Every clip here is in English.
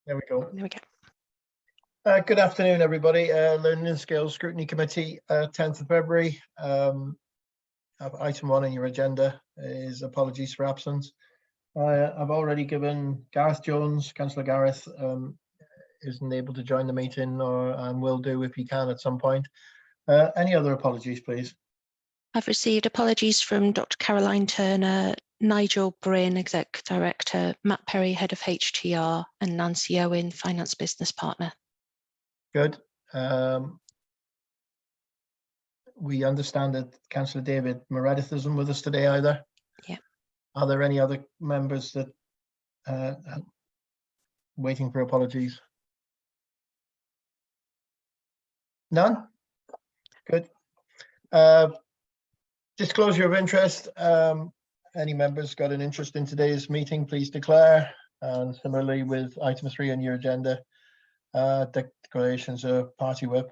There we go. There we go. Good afternoon, everybody. Learning and Skills Scrutiny Committee, 10th of February. Item 1 on your agenda is apologies for absence. I've already given Gareth Jones, Councillor Gareth, isn't able to join the meeting, and will do if he can at some point. Any other apologies, please? I've received apologies from Dr. Caroline Turner, Nigel Bryn, Exec Director, Matt Perry, Head of HTR, and Nancy Owen, Finance Business Partner. Good. We understand that Councillor David Meredith isn't with us today either. Yeah. Are there any other members that waiting for apologies? None? Good. Disclosure of interest. Any members got an interest in today's meeting, please declare. And similarly with item 3 on your agenda, declarations of party whip.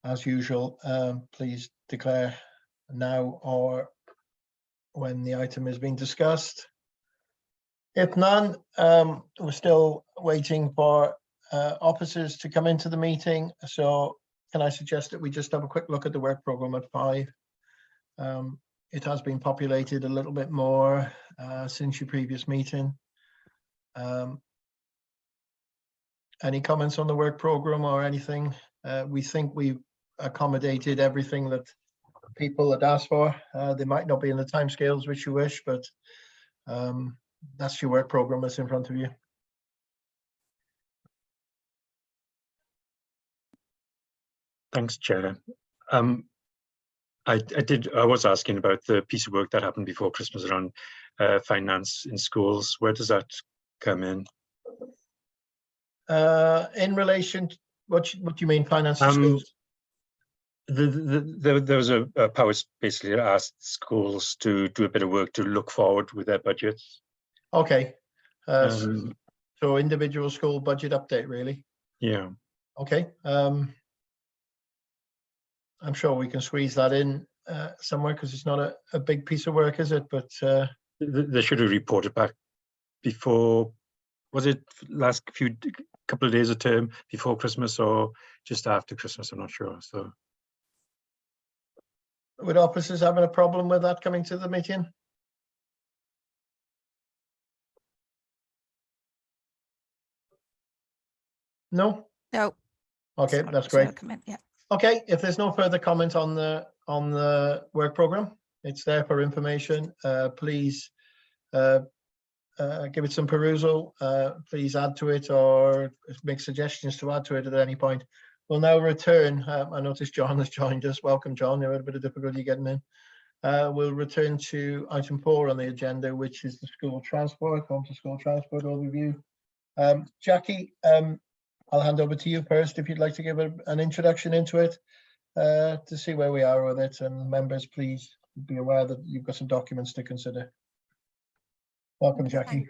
As usual, please declare now or when the item is being discussed. If none, we're still waiting for officers to come into the meeting. So can I suggest that we just have a quick look at the work programme at 5? It has been populated a little bit more since your previous meeting. Any comments on the work programme or anything? We think we've accommodated everything that people had asked for. They might not be in the timescales which you wish, but that's your work programme that's in front of you. Thanks, Chair. I was asking about the piece of work that happened before Christmas around finance in schools. Where does that come in? In relation to what do you mean finance in schools? There was a powers basically asked schools to do a bit of work to look forward with their budgets. Okay. So individual school budget update, really? Yeah. Okay. I'm sure we can squeeze that in somewhere because it's not a big piece of work, is it? But they should have reported back before. Was it last couple of days of term before Christmas or just after Christmas? I'm not sure. So, would officers having a problem with that coming to the meeting? No. No. Okay, that's great. Yeah. Okay, if there's no further comment on the work programme, it's there for information. Please give it some perusal. Please add to it or make suggestions to add to it at any point. We'll now return. I noticed John has joined us. Welcome, John. You had a bit of difficulty getting in. We'll return to item 4 on the agenda, which is the school transport, home to school transport overview. Jackie, I'll hand over to you first if you'd like to give an introduction into it to see where we are with it. And members, please be aware that you've got some documents to consider. Welcome, Jackie.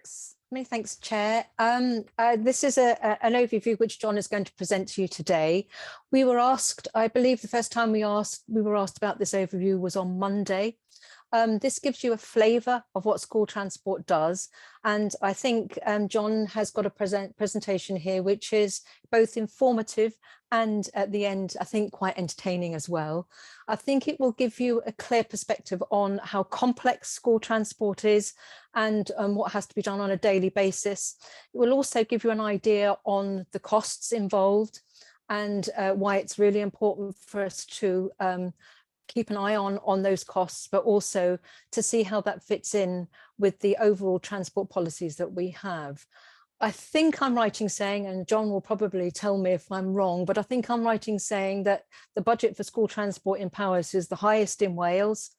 Many thanks, Chair. This is an overview which John is going to present to you today. We were asked, I believe the first time we were asked about this overview was on Monday. This gives you a flavour of what school transport does. And I think John has got a presentation here, which is both informative and at the end, I think quite entertaining as well. I think it will give you a clear perspective on how complex school transport is and what has to be done on a daily basis. It will also give you an idea on the costs involved and why it's really important for us to keep an eye on those costs, but also to see how that fits in with the overall transport policies that we have. I think I'm right in saying, and John will probably tell me if I'm wrong, but I think I'm right in saying that the budget for school transport in Powys is the highest in Wales.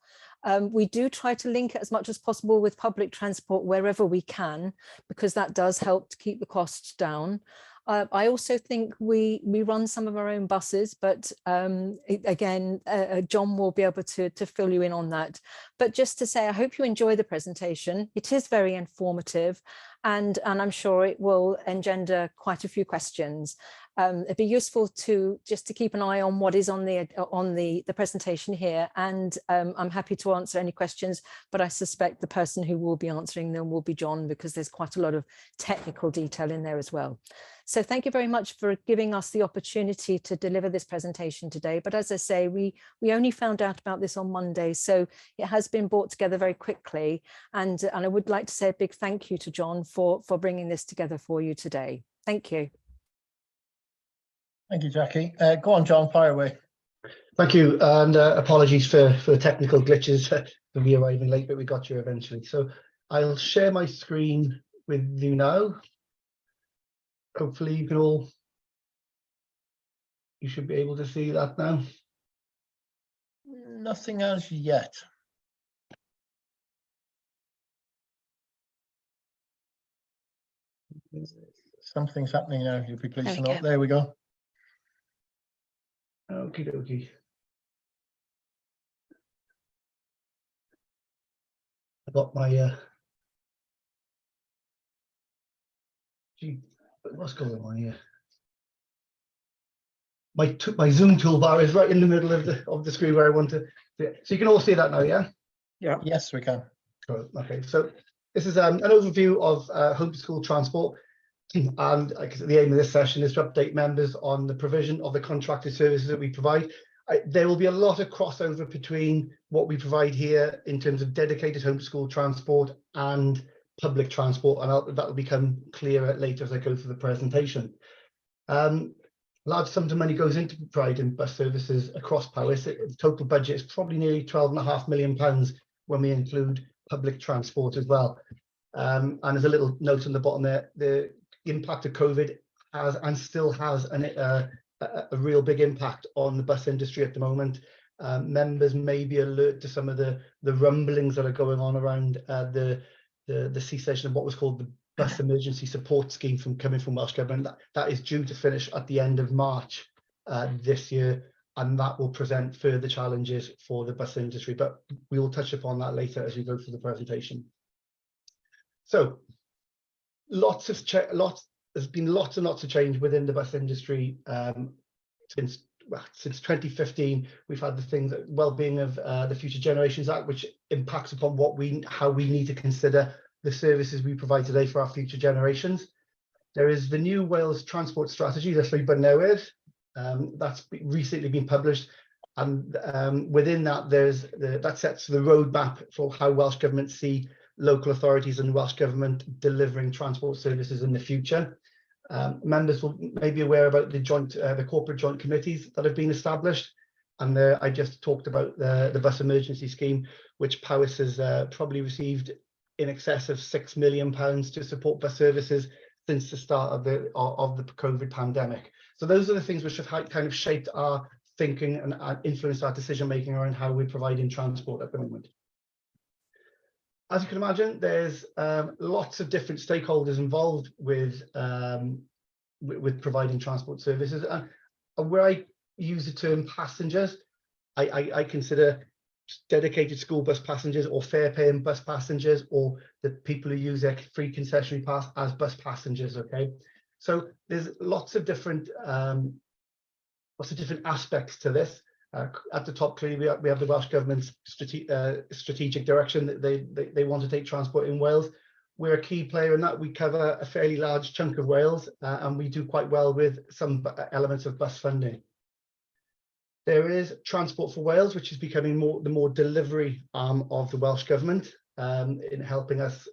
We do try to link it as much as possible with public transport wherever we can, because that does help to keep the costs down. I also think we run some of our own buses, but again, John will be able to fill you in on that. But just to say, I hope you enjoy the presentation. It is very informative, and I'm sure it will engender quite a few questions. It'd be useful to keep an eye on what is on the presentation here, and I'm happy to answer any questions, but I suspect the person who will be answering them will be John, because there's quite a lot of technical detail in there as well. So thank you very much for giving us the opportunity to deliver this presentation today. But as I say, we only found out about this on Monday, so it has been brought together very quickly. And I would like to say a big thank you to John for bringing this together for you today. Thank you. Thank you, Jackie. Go on, John, fire away. Thank you, and apologies for the technical glitches for me arriving late, but we got you eventually. So I'll share my screen with you now. Hopefully you should be able to see that now. Nothing as yet. Something's happening now. You'll be pleased to know. There we go. Okie dokie. I got my gee, what's going on here? My Zoom toolbar is right in the middle of the screen where I want to. So you can all see that now, yeah? Yeah. Yes, we can. Cool. Okay, so this is an overview of homeschool transport, and the aim of this session is to update members on the provision of the contracted services that we provide. There will be a lot of crossover between what we provide here in terms of dedicated homeschool transport and public transport, and that will become clearer later as I go through the presentation. Large sums of money goes into providing bus services across Powys. The total budget is probably nearly £12.5 million when we include public transport as well. And there's a little note on the bottom there: the impact of COVID has and still has a real big impact on the bus industry at the moment. Members may be alert to some of the rumblings that are going on around the cessation of what was called the Bus Emergency Support Scheme coming from Welsh Government. That is due to finish at the end of March this year, and that will present further challenges for the bus industry, but we will touch upon that later as we go through the presentation. So there's been lots and lots of change within the bus industry since 2015. We've had the things, well-being of the Future Generations Act, which impacts upon how we need to consider the services we provide today for our future generations. There is the new Wales Transport Strategy, the Llwybr Newydd, that's recently been published, and within that that sets the roadmap for how Welsh Government see local authorities and Welsh Government delivering transport services in the future. Members will may be aware about the corporate joint committees that have been established, and I just talked about the bus emergency scheme, which Powys has probably received in excess of £6 million to support bus services since the start of the COVID pandemic. So those are the things which have kind of shaped our thinking and influenced our decision making around how we're providing transport at the moment. As you can imagine, there's lots of different stakeholders involved with providing transport services. And where I use the term passengers, I consider dedicated school bus passengers or fare-paying bus passengers, or the people who use their free concessionary pass as bus passengers. Okay, so there's lots of different aspects to this. At the top, clearly, we have the Welsh Government's strategic direction that they want to take transport in Wales. We're a key player in that. We cover a fairly large chunk of Wales, and we do quite well with some elements of bus funding. There is Transport for Wales, which is becoming the more delivery arm of the Welsh Government in helping us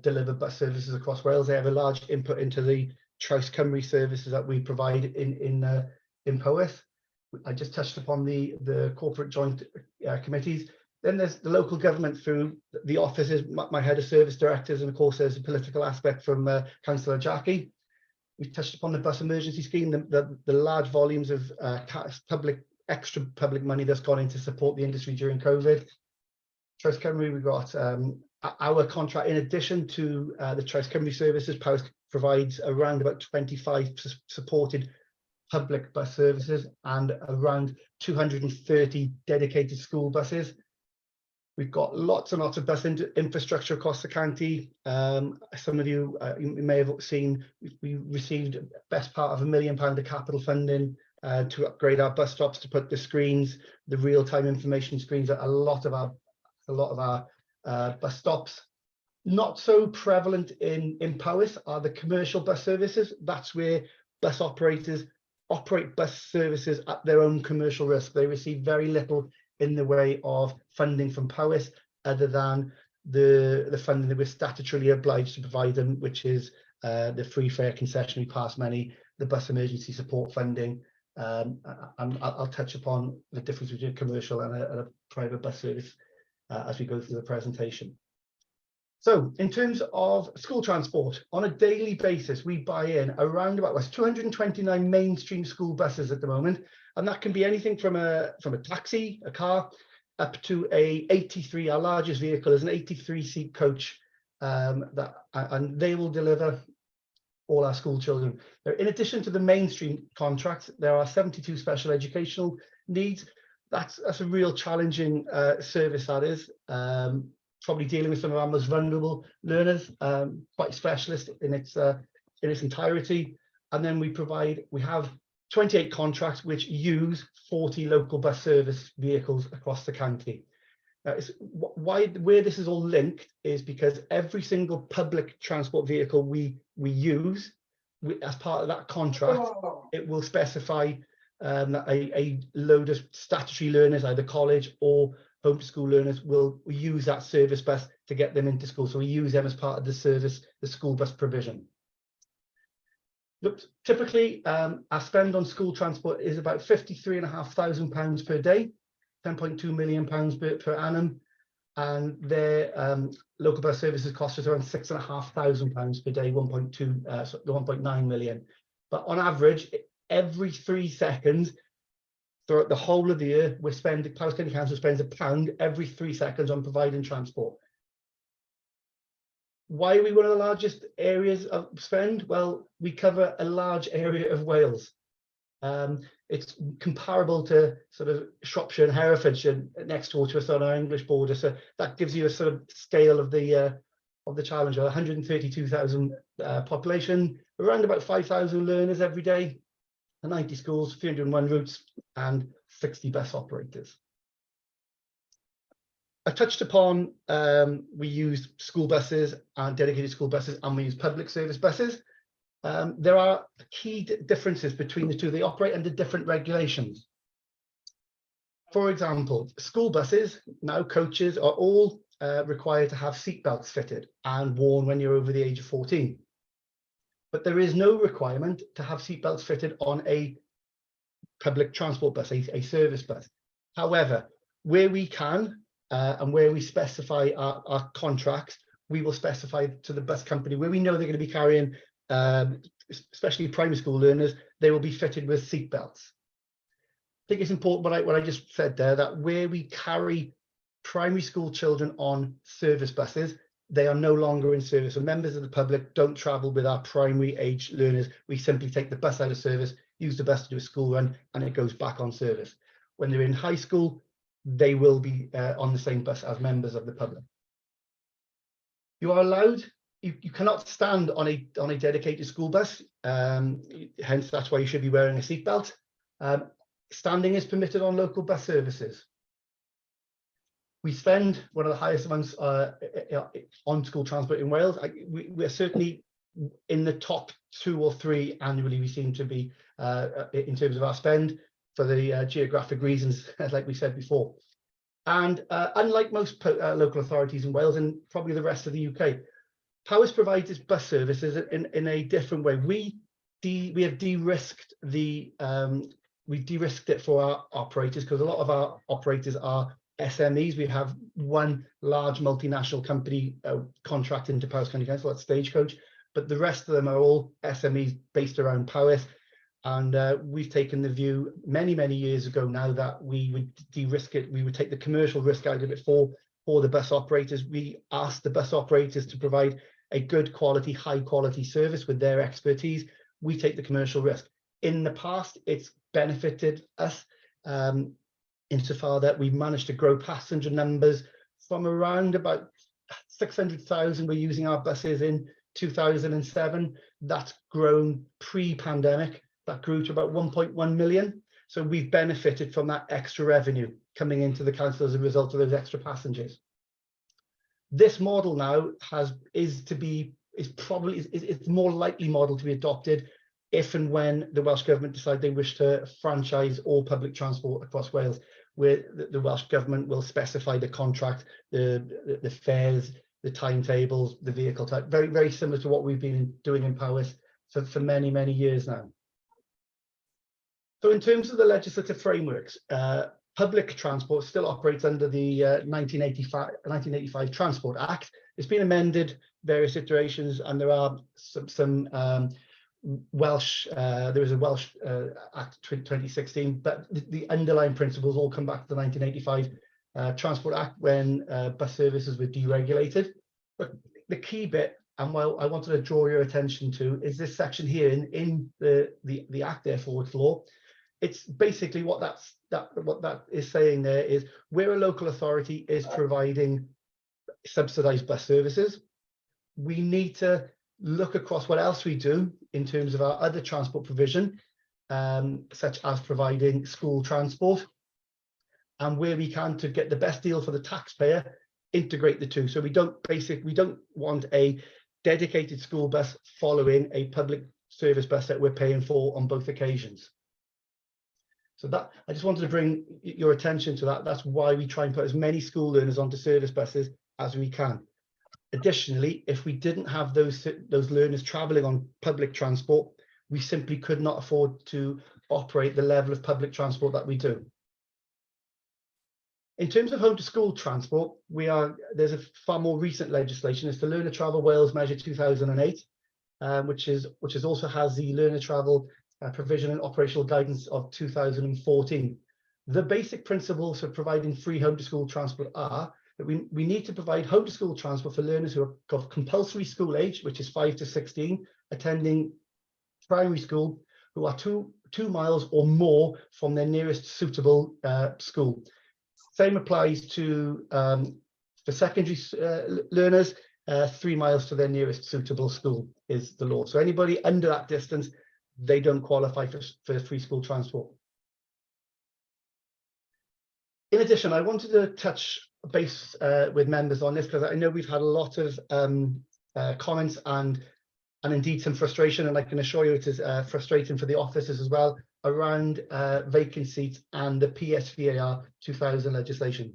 deliver bus services across Wales. They have a large input into the Traws Cymru services that we provide in Powys. I just touched upon the corporate joint committees. Then there's the local government through the offices, my head of service directors, and of course there's a political aspect from Councillor Jackie. We've touched upon the bus emergency scheme, the large volumes of extra public money that's gone in to support the industry during COVID. Traws Cymru, we've got our contract, in addition to the Choice Cymru services, Powys provides around about 25 supported public bus services and around 230 dedicated school buses. We've got lots and lots of bus infrastructure across the county. Some of you, you may have seen, we received best part of £1 million of capital funding to upgrade our bus stops, to put the screens, the real-time information screens at a lot of our bus stops. Not so prevalent in Powys are the commercial bus services. That's where bus operators operate bus services at their own commercial risk. They receive very little in the way of funding from Powys, other than the funding that we're statutorily obliged to provide them, which is the free fare concessionary pass money, the bus emergency support funding. And I'll touch upon the difference between a commercial and a private bus service as we go through the presentation. So in terms of school transport, on a daily basis, we buy in around about 229 mainstream school buses at the moment. And that can be anything from a taxi, a car, up to a 83, our largest vehicle is an 83-seat coach, and they will deliver all our school children. Now, in addition to the mainstream contracts, there are 72 special educational needs. That's a real challenging service, that is. Probably dealing with some of our most vulnerable learners, quite specialist in its entirety. And then we have 28 contracts which use 40 local bus service vehicles across the county. Where this is all linked is because every single public transport vehicle we use, as part of that contract, it will specify that a load of statutory learners, either college or home to school learners, will use that service bus to get them into school. So we use them as part of the service, the school bus provision. Look, typically, our spend on school transport is about £53,500 per day, £10.2 million per annum, and their local bus services cost us around £6,500 per day, 1.9 million. But on average, every 3 seconds throughout the whole of the year, Powys County Council spends £1 every 3 seconds on providing transport. Why are we one of the largest areas of spend? Well, we cover a large area of Wales. It's comparable to sort of Shropshire and Herefordshire next door to us on our English border. So that gives you a sort of scale of the challenge. 132,000 population, around about 5,000 learners every day, 90 schools, 301 routes, and 60 bus operators. I touched upon we use school buses and dedicated school buses, and we use public service buses. There are key differences between the two. They operate under different regulations. For example, school buses, now coaches, are all required to have seatbelts fitted and worn when you're over the age of 14. But there is no requirement to have seatbelts fitted on a public transport bus, a service bus. However, where we can and where we specify our contracts, we will specify to the bus company where we know they're going to be carrying, especially primary school learners, they will be fitted with seatbelts. I think it's important what I just said there, that where we carry primary school children on service buses, they are no longer in service. So members of the public don't travel with our primary age learners. We simply take the bus out of service, use the bus to do a school run, and it goes back on service. When they're in high school, they will be on the same bus as members of the public. You are allowed, you cannot stand on a dedicated school bus. Hence, that's why you should be wearing a seatbelt. Standing is permitted on local bus services. We spend one of the highest amounts on school transport in Wales. We're certainly in the top 2 or 3 annually. We seem to be in terms of our spend, for the geographic reasons, like we said before. And unlike most local authorities in Wales and probably the rest of the UK, Powys provides its bus services in a different way. We have de-risked it for our operators, because a lot of our operators are SMEs. We have one large multinational company contract into Powys County Council, that's Stagecoach, but the rest of them are all SMEs based around Powys. And we've taken the view many years ago now that we would de-risk it. We would take the commercial risk out of it for for the bus operators. We ask the bus operators to provide a good quality, high quality service with their expertise. We take the commercial risk. In the past, it's benefited us insofar that we've managed to grow passenger numbers from around about 600,000 were using our buses in 2007. That's grown pre-pandemic. That grew to about 1.1 million. So we've benefited from that extra revenue coming into the council as a result of those extra passengers. This model now is more likely model to be adopted if and when the Welsh Government decide they wish to franchise all public transport across Wales, where the Welsh Government will specify the contract, the fares, the timetables, the vehicle type, very, very similar to what we've been doing in Powys for many, many years now. So in terms of the legislative frameworks, public transport still operates under the 1985 Transport Act. It's been amended various iterations, and there are some Welsh, there was a Welsh Act 2016, but the underlying principles all come back to the 1985 Transport Act when bus services were deregulated. But the key bit, and what I wanted to draw your attention to, is this section here in the Act, therefore it's law. It's basically what that is saying there is where a local authority is providing subsidised bus services, we need to look across what else we do in terms of our other transport provision, such as providing school transport, and where we can, to get the best deal for the taxpayer, integrate the two. So we don't want a dedicated school bus following a public service bus that we're paying for on both occasions. So that, I just wanted to bring your attention to that. That's why we try and put as many school learners onto service buses as we can. Additionally, if we didn't have those learners travelling on public transport, we simply could not afford to operate the level of public transport that we do. In terms of home to school transport, there's a far more recent legislation. It's the Learner Travel Wales Measure 2008, which also has the Learner Travel Provision and Operational Guidance of 2014. The basic principles for providing free home to school transport are that we need to provide home to school transport for learners who are of compulsory school age, which is 5 to 16, attending primary school, who are two miles or more from their nearest suitable school. Same applies to for secondary learners, 3 miles to their nearest suitable school is the law. So anybody under that distance, they don't qualify for free school transport. In addition, I wanted to touch base with members on this because I know we've had a lot of comments and indeed some frustration, and I can assure you it is frustrating for the officers as well, around vacant seats and the PSVAR 2000 legislation.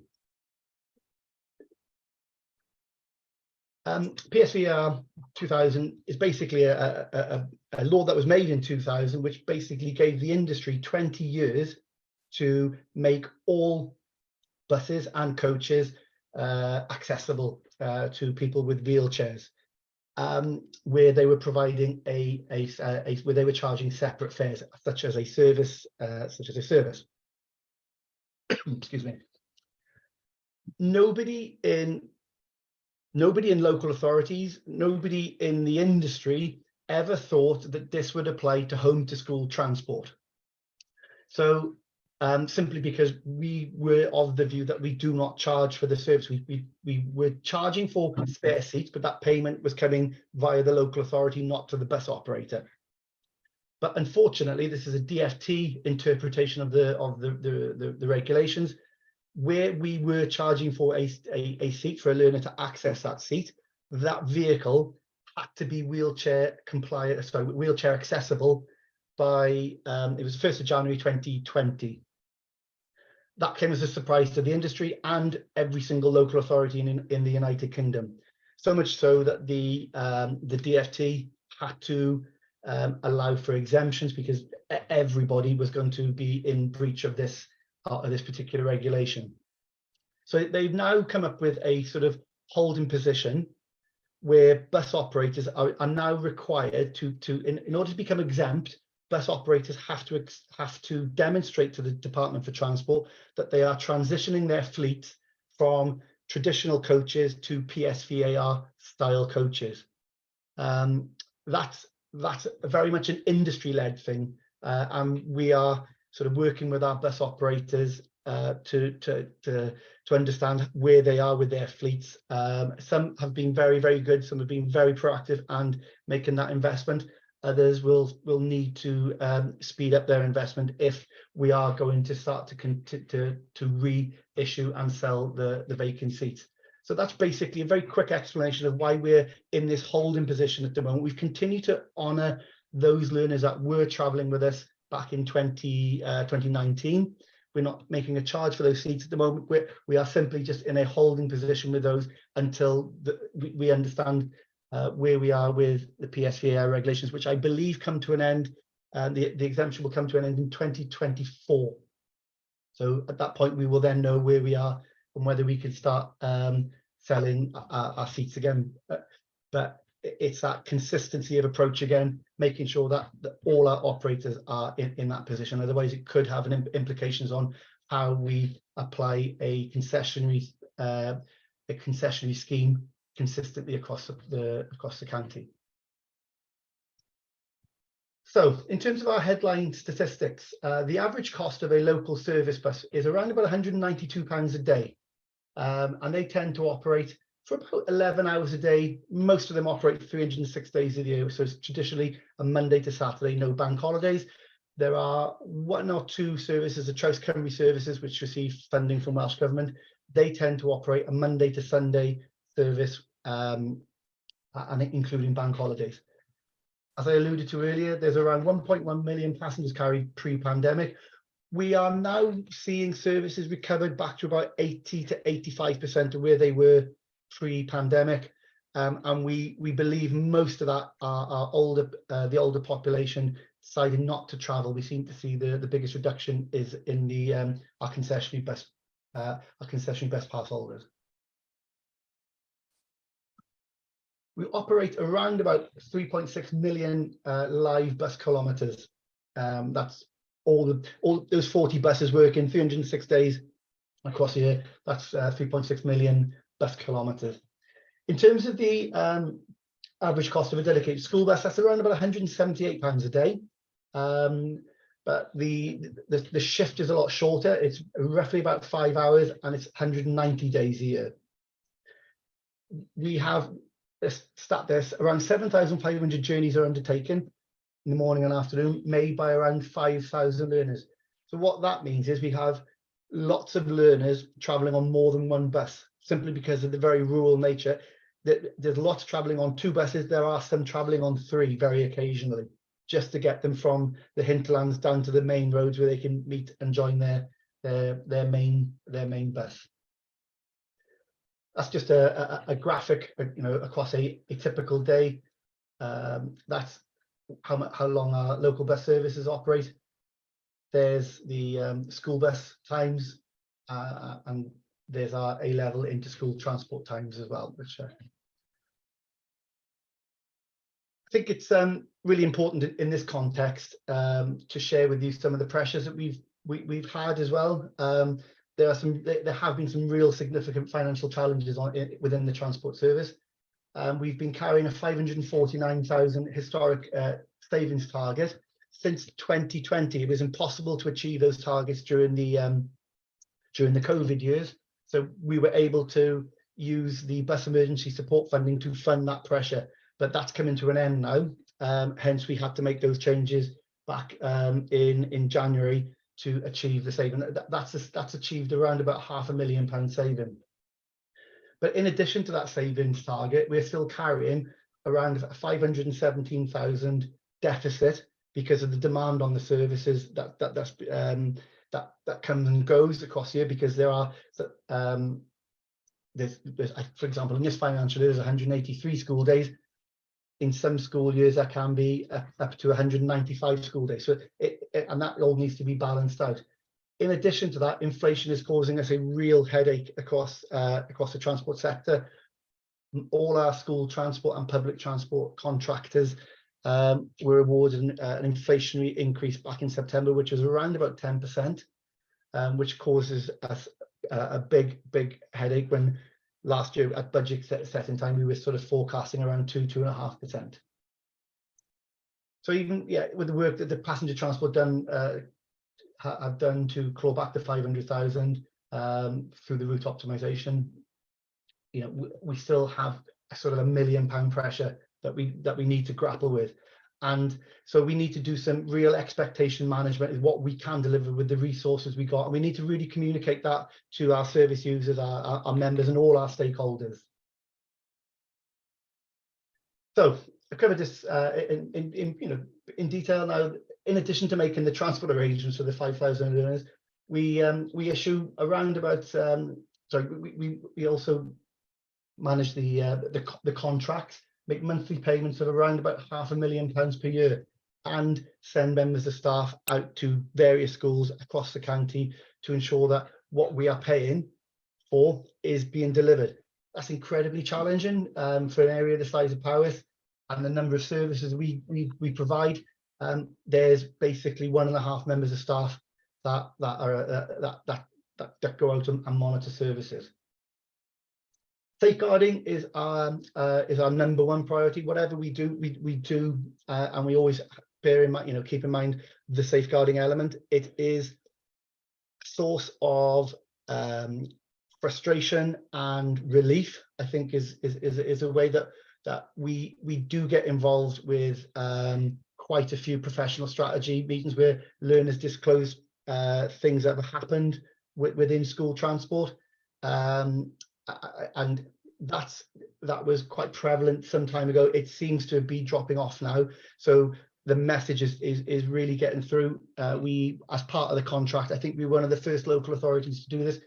PSVAR 2000 is basically a law that was made in 2000, which basically gave the industry 20 years to make all buses and coaches accessible to people with wheelchairs, where they were providing where they were charging separate fares, such as a service. Excuse me. Nobody in local authorities, nobody in the industry ever thought that this would apply to home to school transport. So simply because we were of the view that we do not charge for the service. We were charging for spare seats, but that payment was coming via the local authority, not to the bus operator. But unfortunately, this is a DfT interpretation of the regulations, where we were charging for a seat for a learner to access that seat. That vehicle had to be wheelchair compliant, sorry, wheelchair accessible by it was 1st of January 2020. That came as a surprise to the industry and every single local authority in the United Kingdom. So much so that the DfT had to allow for exemptions because everybody was going to be in breach of this particular regulation. So they've now come up with a sort of holding position where bus operators are now required to in order to become exempt, bus operators have to demonstrate to the Department for Transport that they are transitioning their fleet from traditional coaches to PSVAR style coaches. That's very much an industry-led thing, and we are sort of working with our bus operators to understand where they are with their fleets. Some have been very, very good. Some have been very proactive and making that investment. Others will need to speed up their investment if we are going to start to reissue and sell the vacant seats. So that's basically a very quick explanation of why we're in this holding position at the moment. We've continued to honour those learners that were travelling with us back in 2019. We're not making a charge for those seats at the moment. We are simply just in a holding position with those until we understand where we are with the PSVAR regulations, which I believe come to an end. The exemption will come to an end in 2024. So at that point, we will then know where we are and whether we can start selling our seats again. But it's that consistency of approach again, making sure that all our operators are in that position. Otherwise, it could have implications on how we apply a concessionary scheme consistently across the county. So in terms of our headline statistics, the average cost of a local service bus is around about £192 a day. And they tend to operate for about 11 hours a day. Most of them operate 306 days a year. So it's traditionally a Monday to Saturday, no bank holidays. There are one or two services, the Traws Cymru services, which receive funding from Welsh Government. They tend to operate a Monday to Sunday service, and including bank holidays. As I alluded to earlier, there's around 1.1 million passengers carried pre-pandemic. We are now seeing services recovered back to about 80 to 85% of where they were pre-pandemic, and we believe most of that are the older population deciding not to travel. We seem to see the biggest reduction is in the our concessionary bus pass holders. We operate around about 3.6 million live bus kilometres. That's all those 40 buses working 306 days across the year. That's 3.6 million bus kilometres. In terms of the average cost of a dedicated school bus, that's around about £178 a day. But the shift is a lot shorter. It's roughly about 5 hours, and it's 190 days a year. We have this around 7,500 journeys are undertaken in the morning and afternoon, made by around 5,000 learners. So what that means is we have lots of learners travelling on more than one bus, simply because of the very rural nature. There's lots travelling on two buses. There are some travelling on three very occasionally, just to get them from the hinterlands down to the main roads where they can meet and join their main bus. That's just a graphic, across a typical day. That's how long our local bus services operate. There's the school bus times, and there's our A-level inter-school transport times as well, which I think it's really important in this context to share with you some of the pressures that we've had as well. There have been some real significant financial challenges within the transport service. We've been carrying a 549,000 historic savings target since 2020. It was impossible to achieve those targets during the COVID years. So we were able to use the bus emergency support funding to fund that pressure, but that's coming to an end now. Hence, we had to make those changes back in January to achieve the saving. That's achieved around about £500,000 saving. But in addition to that savings target, we're still carrying around 517,000 deficit because of the demand on the services that comes and goes across here. Because there are there's for example, in this financial year, there's 183 school days. In some school years, that can be up to 195 school days. So and that all needs to be balanced out. In addition to that, inflation is causing us a real headache across the transport sector. All our school transport and public transport contractors were awarded an inflationary increase back in September, which was around about 10%, which causes us a big headache when last year at budget setting time, we were sort of forecasting around 2.5%. So even with the work that the passenger transport have done to claw back the 500,000 through the route optimization, we still have a sort of £1 million pressure that we need to grapple with. And so we need to do some real expectation management is what we can deliver with the resources we got. And we need to really communicate that to our service users, our members and all our stakeholders. So I covered this in detail now. In addition to making the transport arrangements for the 5,000 learners, we issue around about, we also manage the contracts, make monthly payments of around about £500,000 per year, and send members of staff out to various schools across the county to ensure that what we are paying for is being delivered. That's incredibly challenging for an area the size of Powys and the number of services we provide. There's basically 1.5 members of staff that go out and monitor services. Safeguarding is our number one priority. Whatever we do, we do, and we always bear in mind, keep in mind the safeguarding element. It is a source of frustration and relief. I think is a way that we do get involved with quite a few professional strategy meetings where learners disclose things that have happened within school transport. And that was quite prevalent some time ago. It seems to be dropping off now. So the message is really getting through. We, as part of the contract, I think we're one of the first local authorities to do this.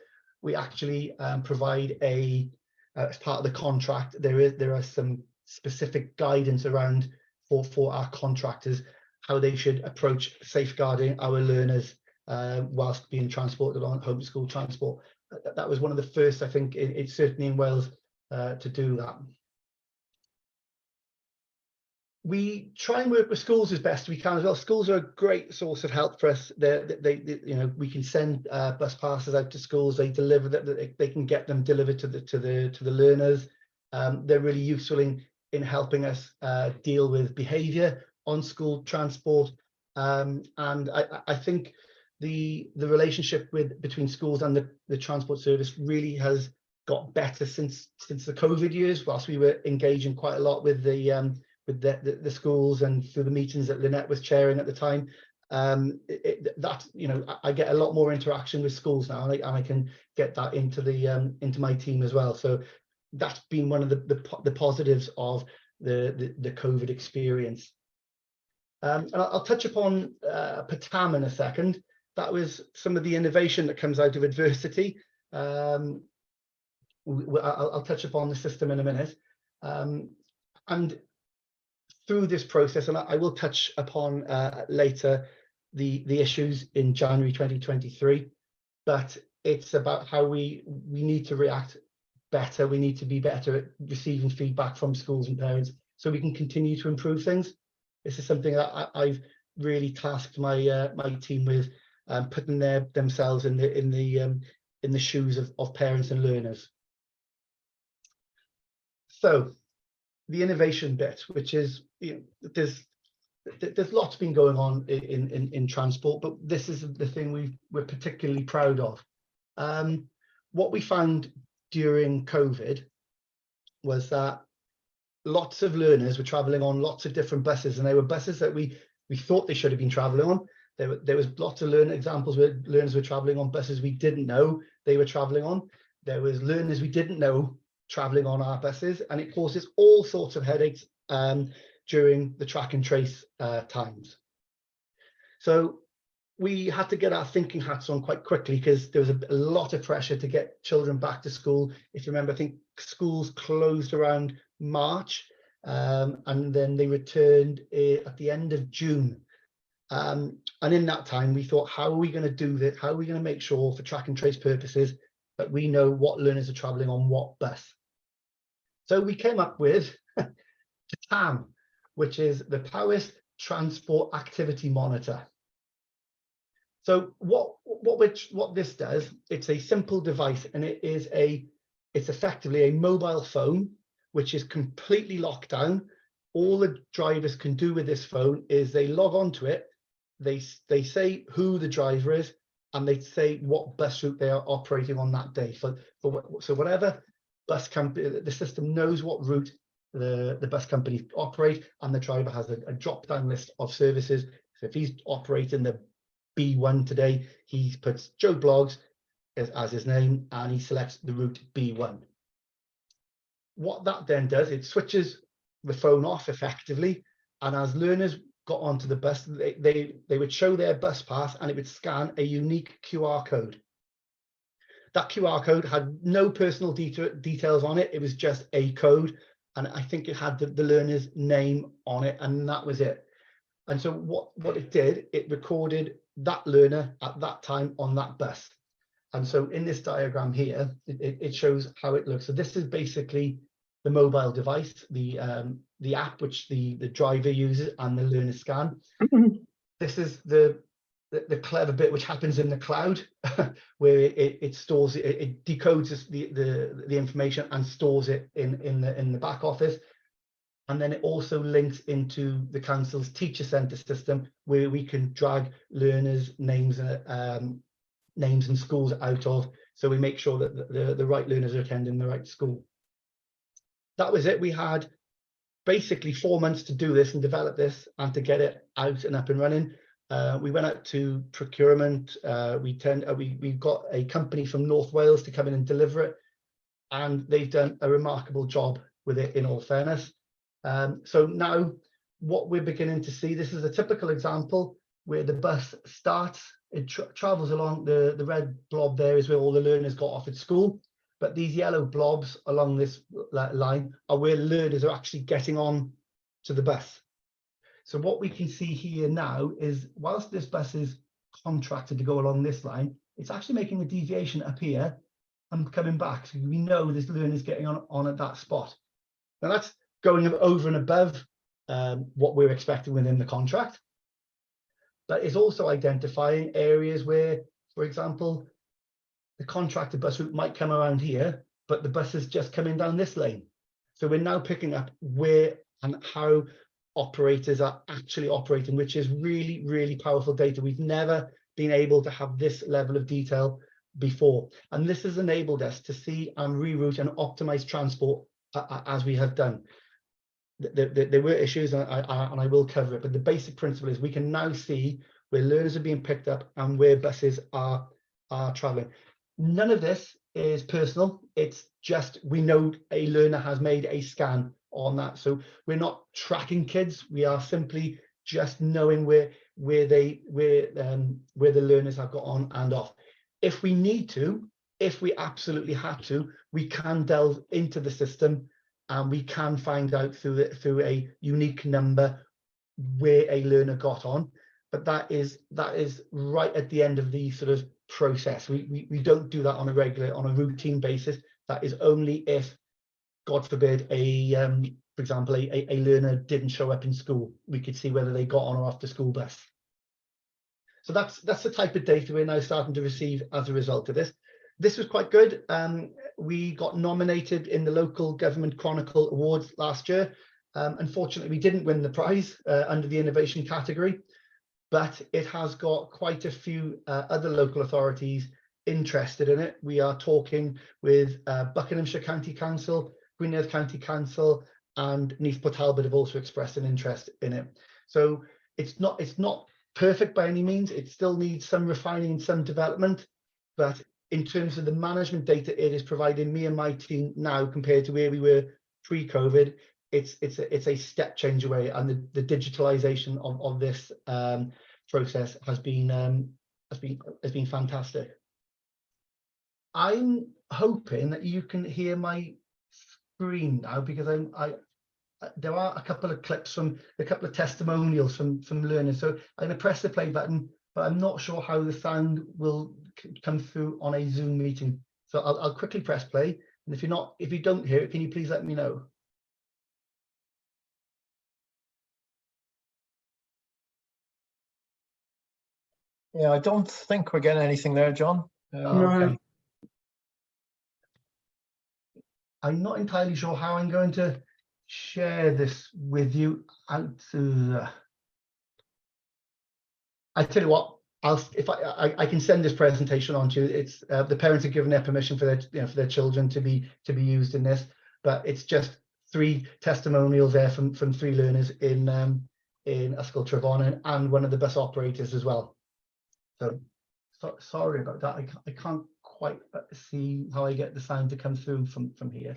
We actually provide as part of the contract, there are some specific guidance around for our contractors, how they should approach safeguarding our learners whilst being transported on homeschool transport. That was one of the first, I think, it's certainly in Wales to do that. We try and work with schools as best we can as well. Schools are a great source of help for us. We can send bus passes out to schools. They deliver that. They can get them delivered to the learners. They're really useful in helping us deal with behaviour on school transport. And I think the relationship between schools and the transport service really has got better since the COVID years. Whilst we were engaging quite a lot with the schools and through the meetings that Lynette was chairing at the time, I get a lot more interaction with schools now, and I can get that into my team as well. So that's been one of the positives of the COVID experience. And I'll touch upon PATAM in a second. That was some of the innovation that comes out of adversity. I'll touch upon the system in a minute. And through this process, and I will touch upon later the issues in January 2023, but it's about how we need to react better. We need to be better at receiving feedback from schools and parents so we can continue to improve things. This is something that I've really tasked my team with, putting themselves in the shoes of parents and learners. So the innovation bit, which is, there's lots been going on in transport, but this is the thing we're particularly proud of. What we found during COVID was that lots of learners were traveling on lots of different buses, and they were buses that we thought they should have been traveling on. There was lots of examples where learners were traveling on buses we didn't know they were traveling on. There was learners we didn't know traveling on our buses, and it causes all sorts of headaches during the track and trace times. So we had to get our thinking hats on quite quickly, because there was a lot of pressure to get children back to school. If you remember, I think schools closed around March, and then they returned at the end of June. And in that time, we thought, how are we going to do this? How are we going to make sure, for track and trace purposes, that we know what learners are travelling on what bus? So we came up with PATAM, which is the Powys Transport Activity Monitor. So what this does, it's a simple device, and it is a It's effectively a mobile phone, which is completely locked down. All the drivers can do with this phone is they log onto it, they say who the driver is, and they say what bus route they are operating on that day. So whatever bus company, the system knows what route the bus company operate, and the driver has a drop-down list of services. So if he's operating the B1 today, he puts Joe Bloggs as his name, and he selects the route B1. What that then does, it switches the phone off effectively, and as learners got onto the bus, they would show their bus pass, and it would scan a unique QR code. That QR code had no personal details on it. It was just a code, and I think it had the learner's name on it, and that was it. And so what it did, it recorded that learner at that time on that bus. And so in this diagram here, it shows how it looks. So this is basically the mobile device, the app which the driver uses, and the learner scan. This is the clever bit which happens in the cloud, where it stores it decodes the information and stores it in the back office. And then it also links into the council's teacher centre system, where we can drag learners' names and schools out of, so we make sure that the right learners are attending the right school. That was it. We had basically 4 months to do this and develop this and to get it out and up and running. We went out to procurement. We got a company from North Wales to come in and deliver it, and they've done a remarkable job with it, in all fairness. So now what we're beginning to see, this is a typical example where the bus starts, it travels along, the red blob there is where all the learners got off at school, but these yellow blobs along this line are where learners are actually getting on to the bus. So what we can see here now is, whilst this bus is contracted to go along this line, it's actually making a deviation up here and coming back. So we know this learner's getting on at that spot. Now that's going over and above what we're expecting within the contract, but it's also identifying areas where, for example, the contracted bus route might come around here, but the bus is just coming down this lane. So we're now picking up where and how operators are actually operating, which is really, really powerful data. We've never been able to have this level of detail before. And this has enabled us to see and reroute and optimize transport as we have done. There were issues, and I will cover it, but the basic principle is we can now see where learners are being picked up and where buses are traveling. None of this is personal. It's just, we know a learner has made a scan on that. So we're not tracking kids. We are simply just knowing where the learners have got on and off. If we need to, if we absolutely have to, we can delve into the system, and we can find out through a unique number where a learner got on. But that is right at the end of the sort of process. We don't do that on a routine basis. That is only if, God forbid, for example, a learner didn't show up in school. We could see whether they got on or off the school bus. So that's the type of data we're now starting to receive as a result of this. This was quite good. We got nominated in the Local Government Chronicle Awards last year. Unfortunately, we didn't win the prize under the innovation category, but it has got quite a few other local authorities interested in it. We are talking with Buckinghamshire County Council, Gwynedd County Council, and Neath Port Talbot have also expressed an interest in it. So it's not perfect by any means. It still needs some refining and some development, but in terms of the management data it is providing me and my team now compared to where we were pre-COVID, it's a step change away, and the digitalization of this process has been fantastic. I'm hoping that you can hear my screen now, because there are a couple of clips from a couple of testimonials from learners. So I'm going to press the play button, but I'm not sure how the sound will come through on a Zoom meeting. So I'll quickly press play, and if you don't hear it, can you please let me know? Yeah, I don't think we're getting anything there, John. Okay. I'm not entirely sure how I'm going to share this with you. I tell you what, I can send this presentation on to you. It's the parents have given their permission for their children to be used in this, but it's just 3 testimonials there from 3 learners in Ysgol Trevon and one of the bus operators as well. So sorry about that. I can't quite see how I get the sound to come through from here.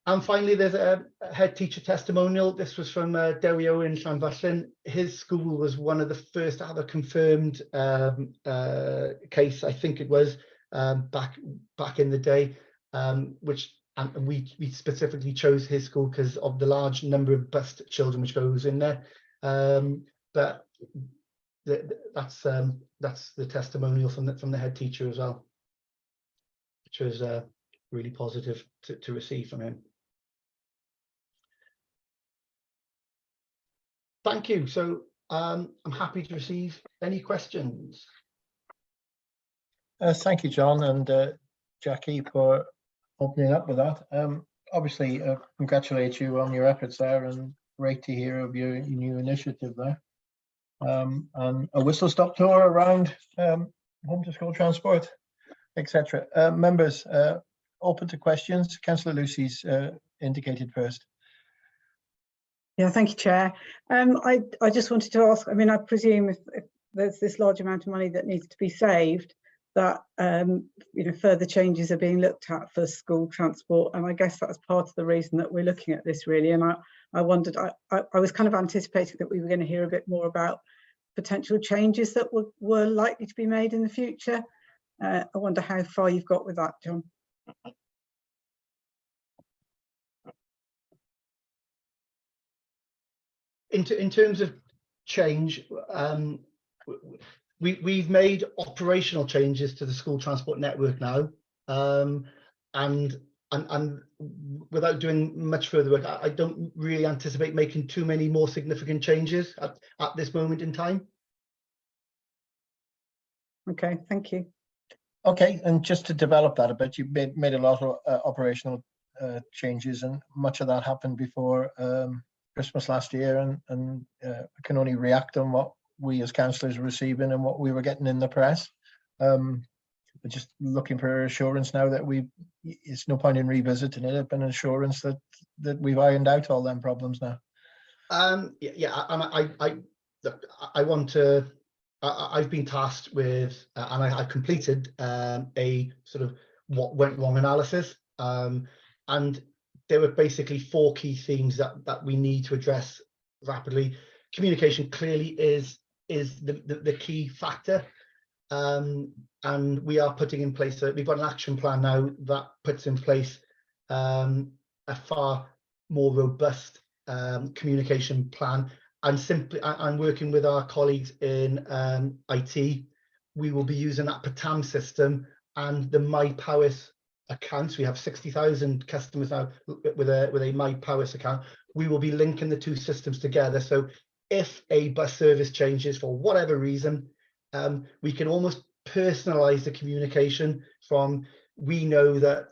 And finally, there's a head teacher testimonial. This was from Dewi Owen Llanfallen. His school was one of the first to have a confirmed case, I think it was, back in the day, and we specifically chose his school because of the large number of bused children which goes in there. But that's the testimonial from the head teacher as well, which was really positive to receive from him. Thank you. So I'm happy to receive any questions. Thank you, John and Jackie, for opening up with that. Obviously, congratulate you on your efforts there, and great to hear of your new initiative there. And a whistle-stop tour around home to school transport, etc. Members, open to questions. Councillor Lucy's indicated first. Yeah, thank you, Chair. I just wanted to ask, I mean, I presume if there's this large amount of money that needs to be saved, that further changes are being looked at for school transport, and I guess that's part of the reason that we're looking at this, really. And I wondered, I was kind of anticipating that we were going to hear a bit more about potential changes that were likely to be made in the future. I wonder how far you've got with that, John. In terms of change, we've made operational changes to the school transport network now, and without doing much further work, I don't really anticipate making too many more significant changes at this moment in time. Okay, thank you. Okay, and just to develop that a bit, you made a lot of operational changes, and much of that happened before Christmas last year, and I can only react on what we as councillors were receiving and what we were getting in the press. But just looking for assurance now that it's no point in revisiting it, but an assurance that we've ironed out all them problems now. Yeah, and I want to. I've been tasked with, and I completed a sort of what went wrong analysis, and there were basically 4 key themes that we need to address rapidly. Communication clearly is the key factor, and we are putting in place. We've got an action plan now that puts in place a far more robust communication plan. And simply, I'm working with our colleagues in IT. We will be using that Patam system and the My Powis accounts. We have 60,000 customers now with a My Powis account. We will be linking the 2 systems together. So if a bus service changes for whatever reason, we can almost personalize the communication from, we know that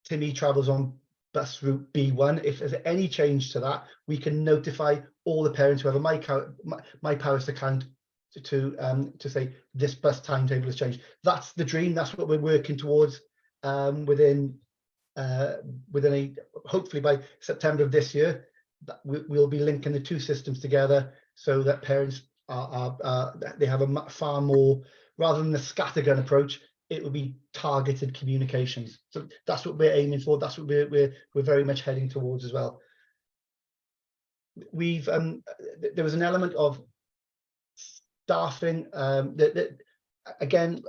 Timmy travels on bus route B1. If there's any change to that, we can notify all the parents who have a My Powis account to say this bus timetable has changed. That's the dream. That's what we're working towards within hopefully by September of this year. We'll be linking the 2 systems together so that parents they have a far more, rather than the scattergun approach, it will be targeted communications. So that's what we're aiming for. That's what we're very much heading towards as well. We've there was an element of staffing that again,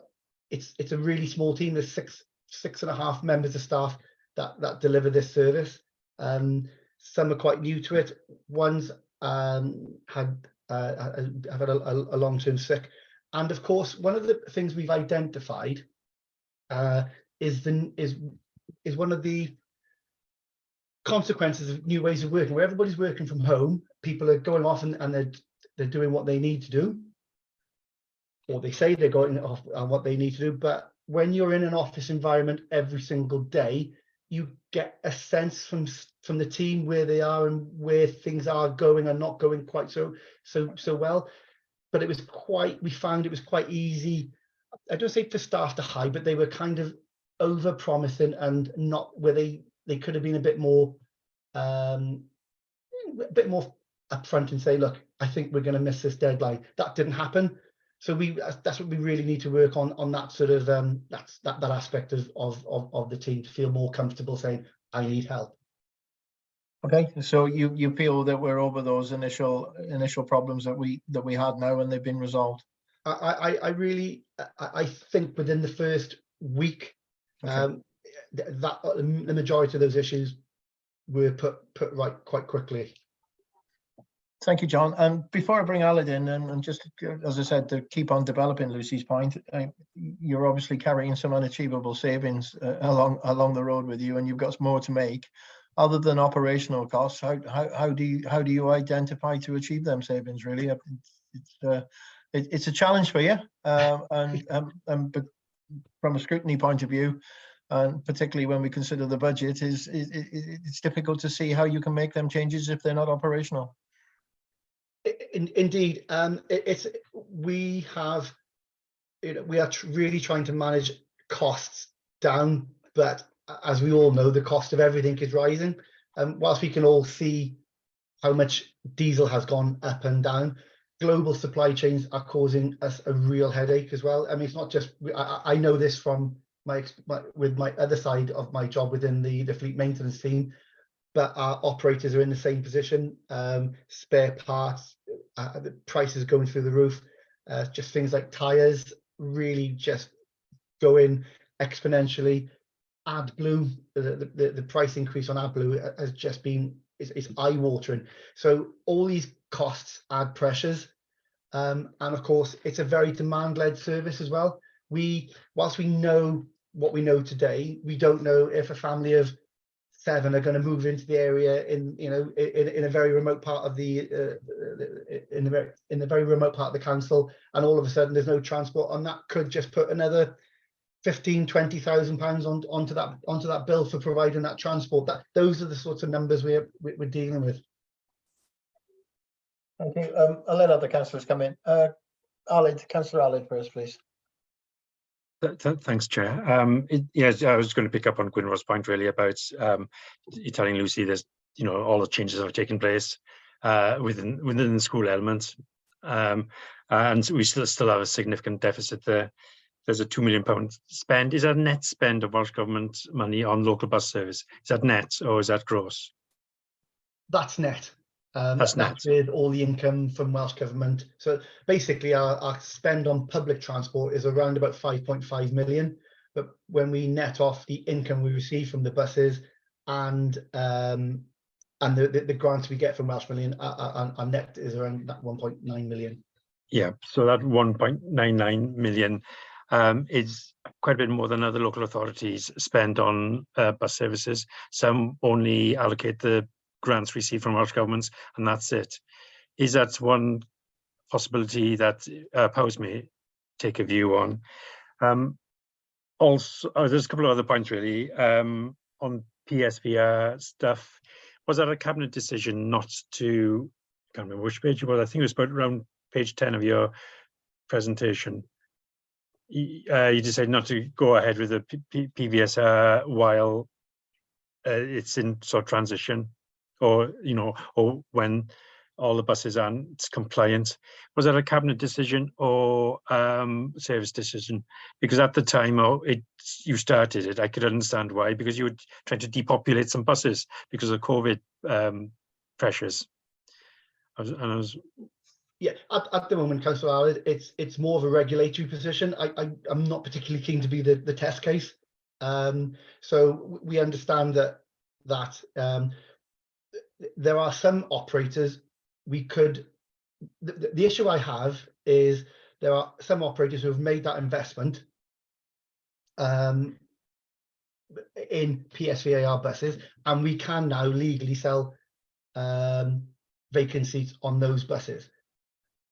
it's a really small team. There's 6.5 members of staff that deliver this service. Some are quite new to it. One's have had a long-term sick, and of course, one of the things we've identified is one of the consequences of new ways of working, where everybody's working from home. People are going off and they're doing what they need to do, or they say they're going off on what they need to do, but when you're in an office environment every single day, you get a sense from the team where they are and where things are going and not going quite so well. But we found it was quite easy, I don't say for staff to hide, but they were kind of over promising and not where they could have been a bit more upfront and say, look, I think we're going to miss this deadline. That didn't happen. So that's what we really need to work on that sort of that aspect of the team, to feel more comfortable saying, I need help. Okay, so you feel that we're over those initial problems that we had now, and they've been resolved? I think within the first week, Okay. that the majority of those issues were put right quite quickly. Thank you, John. And before I bring Aled in, and just as I said, to keep on developing Lucy's point, you're obviously carrying some unachievable savings along the road with you, and you've got more to make. Other than operational costs, how do you identify to achieve them savings? Really, it's a challenge for you, but from a scrutiny point of view, and particularly when we consider the budget, it's difficult to see how you can make them changes if they're not operational. Indeed, we are really trying to manage costs down, but as we all know, the cost of everything is rising. Whilst we can all see how much diesel has gone up and down, global supply chains are causing us a real headache as well. I mean, it's not just, I know this from my other side of my job within the fleet maintenance team, but our operators are in the same position. Spare parts, the prices going through the roof. Just things like tires really just going exponentially. AdBlue, the price increase on AdBlue has just been is eye-watering. So all these costs add pressures, and of course it's a very demand-led service as well. Whilst we know what we know today, we don't know if a family of 7 are going to move into the area in a very remote part of the very remote part of the council, and all of a sudden there's no transport, and that could just put another 15,000-20,000 pounds onto that bill for providing that transport. Those are the sorts of numbers we're dealing with. Thank you. I'll let other councillors come in. Councillor Aled first, please. Thanks, Chair. Yes, I was going to pick up on Gwynro's point really about you telling Lucy there's all the changes that have taken place within the school elements, and we still have a significant deficit there. There's a £2 million spend. Is that net spend of Welsh Government money on local bus service? Is that net or is that gross? That's net. That's net with all the income from Welsh Government. So basically our spend on public transport is around about 5.5 million. But when we net off the income we receive from the buses and the grants we get from Welsh Million, our net is around that 1.9 million. Yeah, so that 1.99 million is quite a bit more than other local authorities spend on bus services. Some only allocate the grants received from Welsh governments, and that's it. Is that one possibility that Powers may take a view on? Also, there's a couple of other points really on PSVR stuff. Was that a cabinet decision not to? I can't remember which page it was. I think it was about around page 10 of your presentation. You decided not to go ahead with the PVSR while it's in sort of transition, or or when all the buses aren't compliant. Was that a cabinet decision or service decision? Because at the time you started it, I could understand why, because you were trying to depopulate some buses because of COVID pressures. Yeah, at the moment, Councillor Aled, it's more of a regulatory position. I'm not particularly keen to be the test case. So we understand that there are some operators the issue I have is there are some operators who have made that investment in PSVAR buses, and we can now legally sell vacancies on those buses.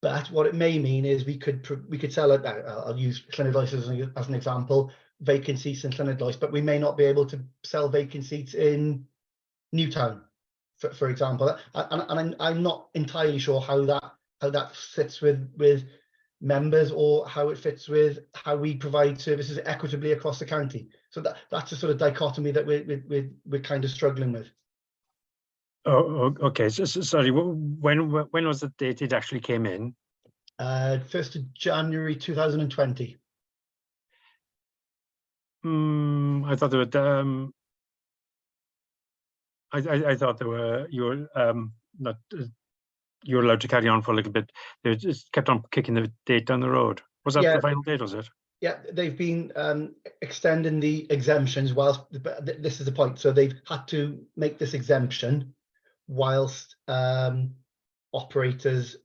But what it may mean is we could sell it. I'll use Llynedd as an example. vacant seats in Llanidloes, but we may not be able to sell vacant seats in Newtown, for example. And I'm not entirely sure how that fits with members, or how it fits with how we provide services equitably across the county. So that's a sort of dichotomy that we're kind of struggling with. Oh, okay. So, sorry, when was the date it actually came in? 1st of January 2020. I thought there were. I thought there were. You were not. You were allowed to carry on for a little bit. They just kept on kicking the date down the road. Was that the final date? Was it? Yeah, they've been extending the exemptions whilst. This is the point. So they've had to make this exemption whilst operators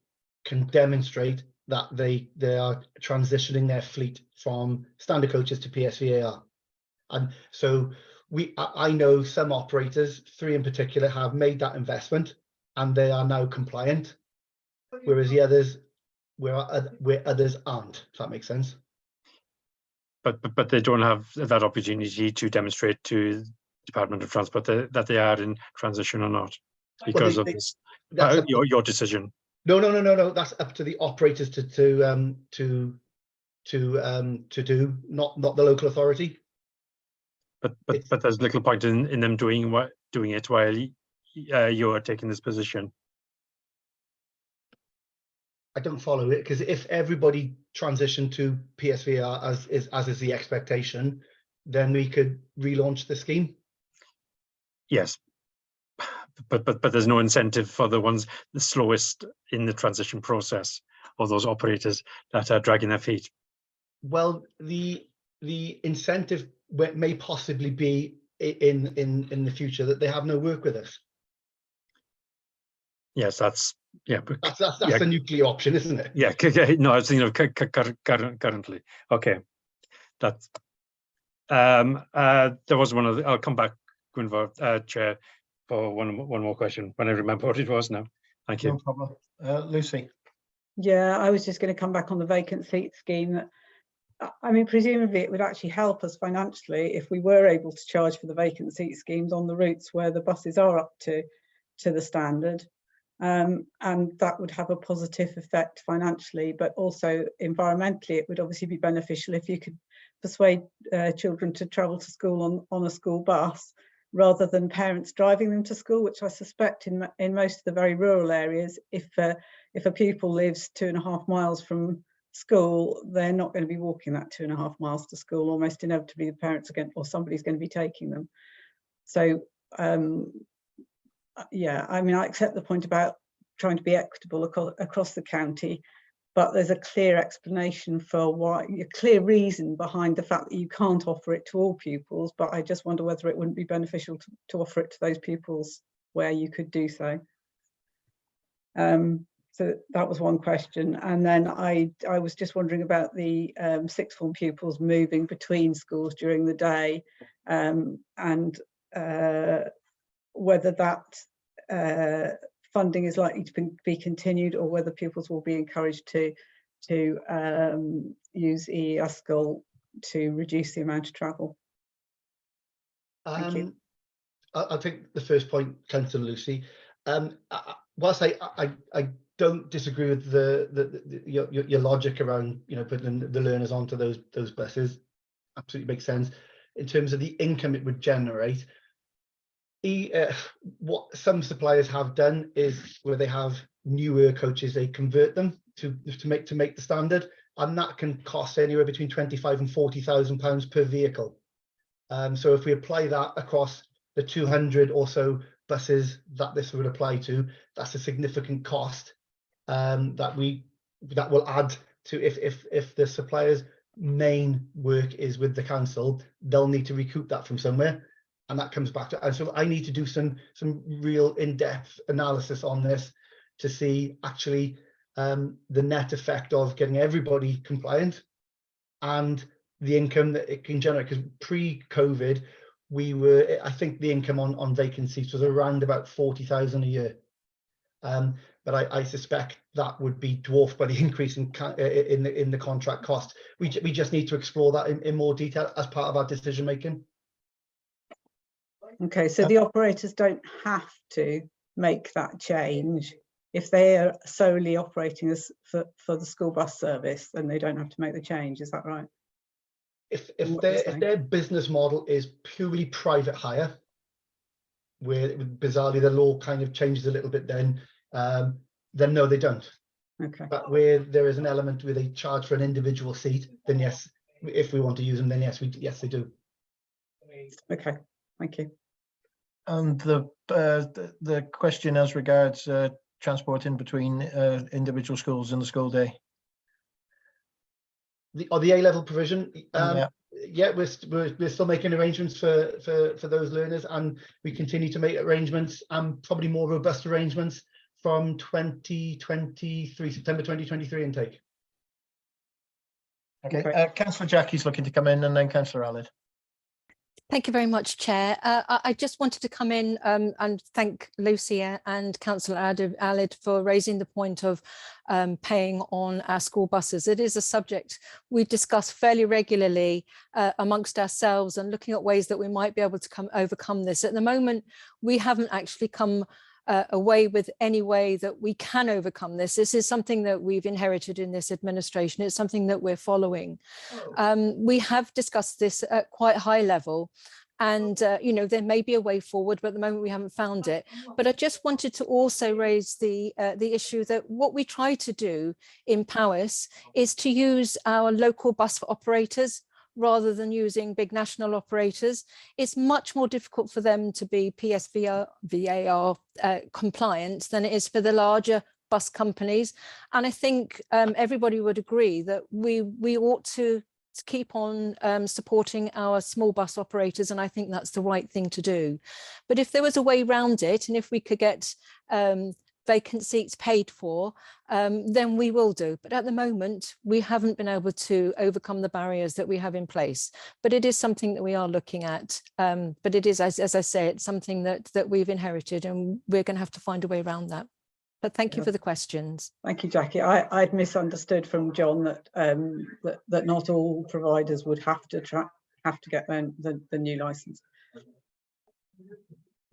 can demonstrate that they are transitioning their fleet from standard coaches to PSVAR. And so I know some operators, 3 in particular, have made that investment and they are now compliant, whereas the others, where others aren't, if that makes sense. But they don't have that opportunity to demonstrate to the Department of Transport that they are in transition or not, because of this, your decision. No. That's up to the operators to do, not the local authority. But there's little point in them doing it while you're taking this position. I don't follow it, because if everybody transitioned to PSVR as is the expectation, then we could relaunch the scheme. Yes, but there's no incentive for the slowest in the transition process, or those operators that are dragging their feet. Well, the incentive may possibly be in the future that they have no work with us. Yes, that's the nuclear option, isn't it? Yeah. No, I was thinking of currently. Okay, that's there was one other. I'll come back, Gwynfor, Chair, for one more question when I remember what it was now. Thank you. No problem. Lucy. Yeah, I was just going to come back on the vacant seat scheme. I mean, presumably it would actually help us financially if we were able to charge for the vacant seat schemes on the routes where the buses are up to the standard. And that would have a positive effect financially, but also environmentally, it would obviously be beneficial if you could persuade children to travel to school on a school bus rather than parents driving them to school, which I suspect in most of the very rural areas, if a pupil lives 2.5 miles from school, they're not going to be walking that 2.5 miles to school. Almost inevitably, the parents are or somebody's going to be taking them. So yeah, I mean, I accept the point about trying to be equitable across the county, but there's a clear explanation for why, a clear reason behind the fact that you can't offer it to all pupils, but I just wonder whether it wouldn't be beneficial to offer it to those pupils where you could do so. So that was one question. And then I was just wondering about the sixth form pupils moving between schools during the day, and whether that funding is likely to be continued, or whether pupils will be encouraged to use EES School to reduce the amount of travel. Thank you. I'll take the first point, Councillor Lucy. Whilst I don't disagree with your logic around putting the learners onto those buses, absolutely makes sense. In terms of the income it would generate, what some suppliers have done is where they have newer coaches, they convert them to make the standard, and that can cost anywhere between £25,000 and £40,000 per vehicle. So if we apply that across the 200 or so buses that this would apply to, that's a significant cost that will add to, if the supplier's main work is with the council, they'll need to recoup that from somewhere. And that comes back to, and so I need to do some real in-depth analysis on this to see actually the net effect of getting everybody compliant and the income that it can generate. Because pre-COVID, I think the income on vacancies was around about 40,000 a year. But I suspect that would be dwarfed by the increase in the contract cost. We just need to explore that in more detail as part of our decision making. Okay, so the operators don't have to make that change. If they are solely operating as for the school bus service, then they don't have to make the change. Is that right? If their business model is purely private hire, where bizarrely the law kind of changes a little bit, then no, they don't. Okay. But where there is an element where they charge for an individual seat, then yes, if we want to use them, then yes, they do. Okay, thank you. And the question as regards transport in between individual schools in the school day. The A-level provision, Yeah, we're still making arrangements for those learners, and we continue to make arrangements and probably more robust arrangements from 2023, September 2023 intake. Okay. Councillor Jackie's looking to come in, and then Councillor Aled. Thank you very much, Chair. I just wanted to come in and thank Lucy and Councillor Aled for raising the point of paying on our school buses. It is a subject we discuss fairly regularly amongst ourselves and looking at ways that we might be able to overcome this. At the moment, we haven't actually come away with any way that we can overcome this. This is something that we've inherited in this administration. It's something that we're following. We have discussed this at quite high level, and there may be a way forward, but at the moment we haven't found it. But I just wanted to also raise the issue that what we try to do in Powys is to use our local bus operators rather than using big national operators. It's much more difficult for them to be PSVR compliant than it is for the larger bus companies. And I think everybody would agree that we ought to keep on supporting our small bus operators, and I think that's the right thing to do. But if there was a way around it, and if we could get vacant seats paid for, then we will do. But at the moment, we haven't been able to overcome the barriers that we have in place. But it is something that we are looking at. But it is, as I say, it's something that we've inherited, and we're going to have to find a way around that. But thank you for the questions. Thank you, Jackie. I'd misunderstood from John that that not all providers would have to get the new licence.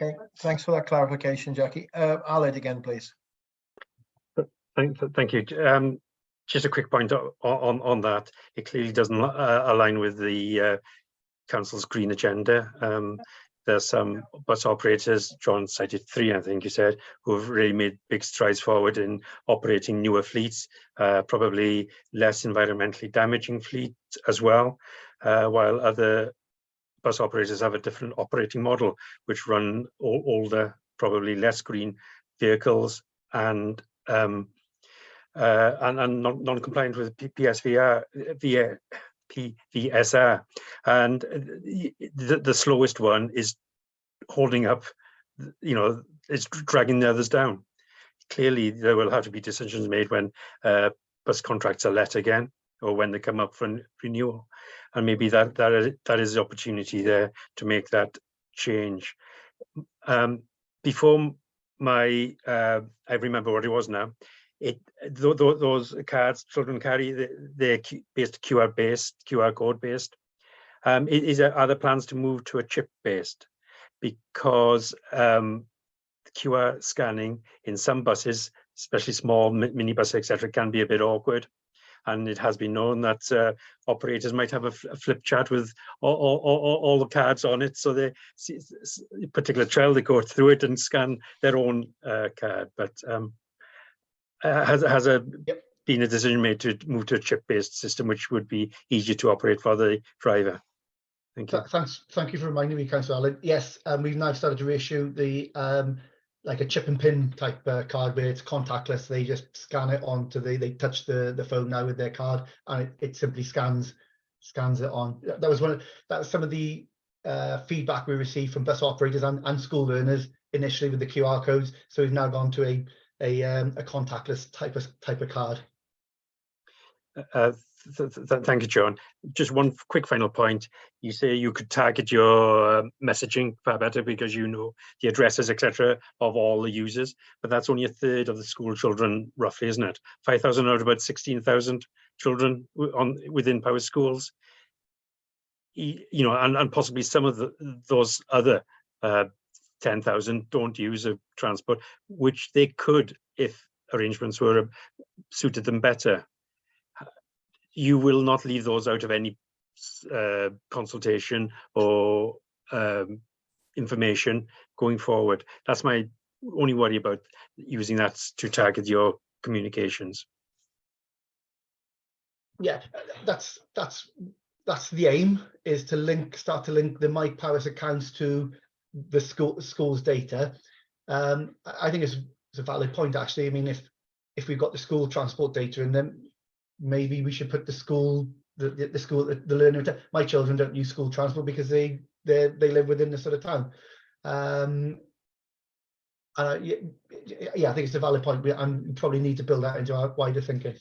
Okay, thanks for that clarification, Jackie. Aled again, please. Thank you. Just a quick point on that. It clearly doesn't align with the council's green agenda. There's some bus operators, John cited 3, I think you said, who have really made big strides forward in operating newer fleets, probably less environmentally damaging fleets as well, while other bus operators have a different operating model, which run older, probably less green vehicles and non-compliant with PSVR, PVSR, and the slowest one is holding up. It's dragging the others down. Clearly, there will have to be decisions made when bus contracts are let again, or when they come up for renewal. And maybe that is the opportunity there to make that change. Before I remember what it was now. Those cards children carry, they're based QR code based. Are there plans to move to a chip based? Because QR scanning in some buses, especially small minibus, etc., can be a bit awkward. And it has been known that operators might have a flip chart with all the cards on it. So they see a particular trail, they go through it and scan their own card. But has been a decision made to move to a chip-based system, which would be easier to operate for the driver? Thank you. Thank you for reminding me, Councillor Allen. Yes, we've now started to reissue the like a chip and pin type card where it's contactless. They just scan it onto they touch the phone now with their card, and it simply scans it on. That was some of the feedback we received from bus operators and school learners initially with the QR codes. So we've now gone to a contactless type of card. Thank you, John. Just one quick final point. You say you could target your messaging far better because you know the addresses, etc., of all the users, but that's only a third of the school children, roughly, isn't it? 5,000 out of about 16,000 children within Power Schools. You know, and possibly some of those other 10,000 don't use a transport, which they could if arrangements were suited them better. You will not leave those out of any consultation or information going forward. That's my only worry about using that to target your communications. Yeah, that's the aim, is to start to link the My Powers accounts to the school's data. I think it's a valid point, actually. I mean, if we've got the school transport data, and then maybe we should put the learner. My children don't use school transport because they live within the sort of town. Yeah, I think it's a valid point, and we probably need to build that into our wider thinking.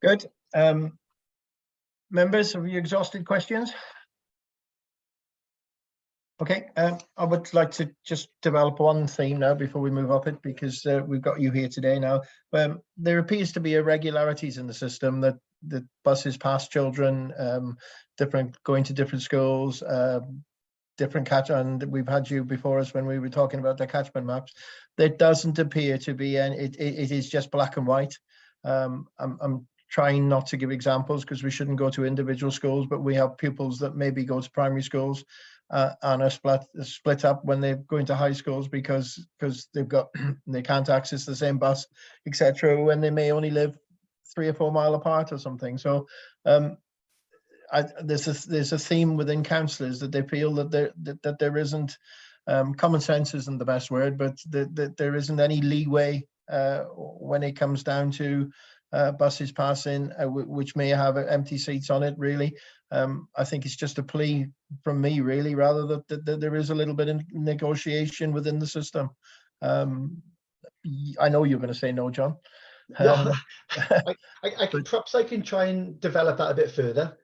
Good. Members, have you exhausted questions? Okay, I would like to just develop one theme now before we move up it, because we've got you here today now. There appears to be irregularities in the system, that buses pass children, going to different schools, different catch, and we've had you before us when we were talking about the catchment maps. There doesn't appear to be any, it is just black and white. I'm trying not to give examples because we shouldn't go to individual schools, but we have pupils that maybe go to primary schools and are split up when they're going to high schools because they can't access the same bus, etc., when they may only live 3 or 4 miles apart or something. So there's a theme within councillors that they feel that there isn't, common sense isn't the best word, but that there isn't any leeway when it comes down to buses passing, which may have empty seats on it, really. I think it's just a plea from me, really, rather that there is a little bit of negotiation within the system. I know you're going to say no, John. No, perhaps I can try and develop that a bit further,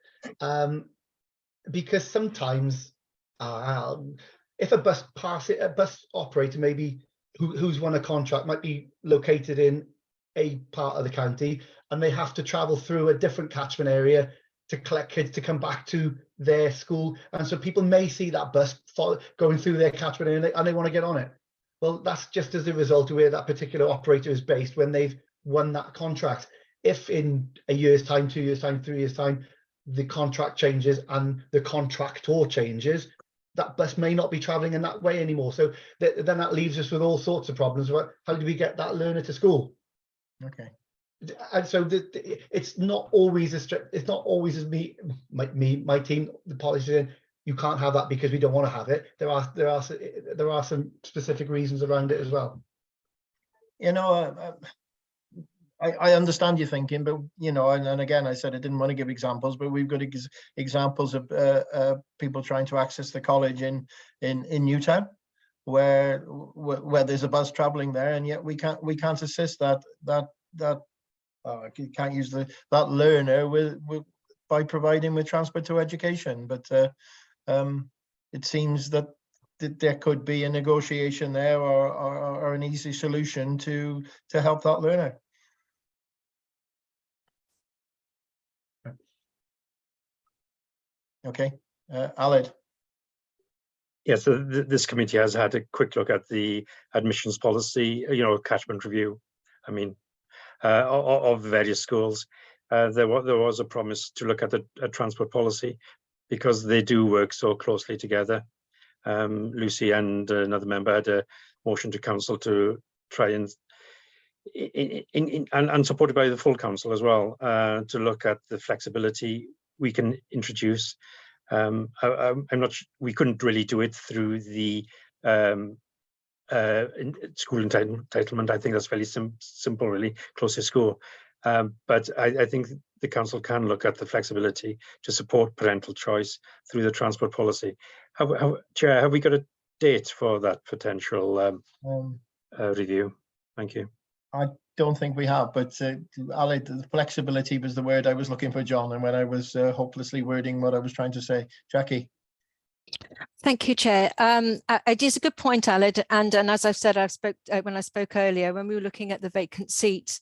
because sometimes if a bus operator maybe who's won a contract might be located in a part of the county, and they have to travel through a different catchment area to collect kids to come back to their school, and so people may see that bus going through their catchment area and they want to get on it. Well, that's just as a result of where that particular operator is based when they've won that contract. If in a year's time, 2 years time, 3 years time, the contract changes and the contractor changes, that bus may not be traveling in that way anymore. So then that leaves us with all sorts of problems about how do we get that learner to school. Okay. And so it's not always as strict. It's not always as my team, the policy saying you can't have that because we don't want to have it. There are some specific reasons around it as well. You know, I understand your thinking, but you know, and again, I said I didn't want to give examples, but we've got examples of people trying to access the college in Newtown, where there's a bus traveling there, and yet we can't assist that I can't use that learner by providing with transport to education. But it seems that there could be a negotiation there or an easy solution to help that learner. Okay, Aled. Yes, so this committee has had a quick look at the admissions policy, catchment review. I mean, of various schools. There was a promise to look at a transport policy because they do work so closely together. Lucy and another member had a motion to council to try and supported by the full council as well, to look at the flexibility we can introduce. I'm not sure, we couldn't really do it through the school entitlement. I think that's fairly simple, really, close to school. But I think the council can look at the flexibility to support parental choice through the transport policy. Chair, have we got a date for that potential review? Thank you. don't think we have, but Aled, the flexibility was the word I was looking for, John, and when I was hopelessly wording what I was trying to say. Jackie. Thank you, Chair. It is a good point, Aled, and as I've said, when I spoke earlier, when we were looking at the vacant seats,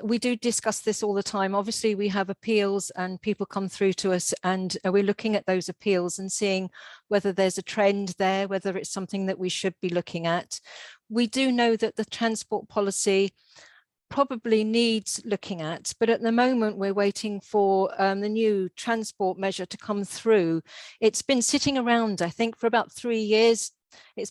we do discuss this all the time. Obviously, we have appeals and people come through to us, and we're looking at those appeals and seeing whether there's a trend there, whether it's something that we should be looking at. We do know that the transport policy probably needs looking at, but at the moment we're waiting for the new transport measure to come through. It's been sitting around, I think, for about 3 years.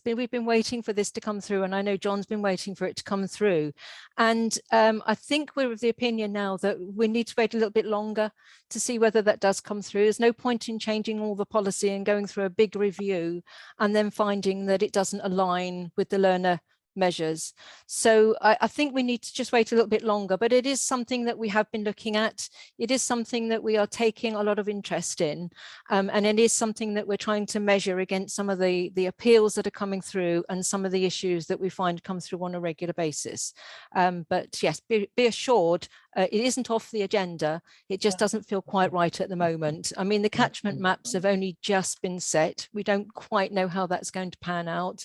We've been waiting for this to come through, and I know John's been waiting for it to come through. And I think we're of the opinion now that we need to wait a little bit longer to see whether that does come through. There's no point in changing all the policy and going through a big review and then finding that it doesn't align with the learner measures. So I think we need to just wait a little bit longer, but it is something that we have been looking at. It is something that we are taking a lot of interest in, and it is something that we're trying to measure against some of the appeals that are coming through and some of the issues that we find come through on a regular basis. But yes, be assured, it isn't off the agenda. It just doesn't feel quite right at the moment. I mean, the catchment maps have only just been set. We don't quite know how that's going to pan out,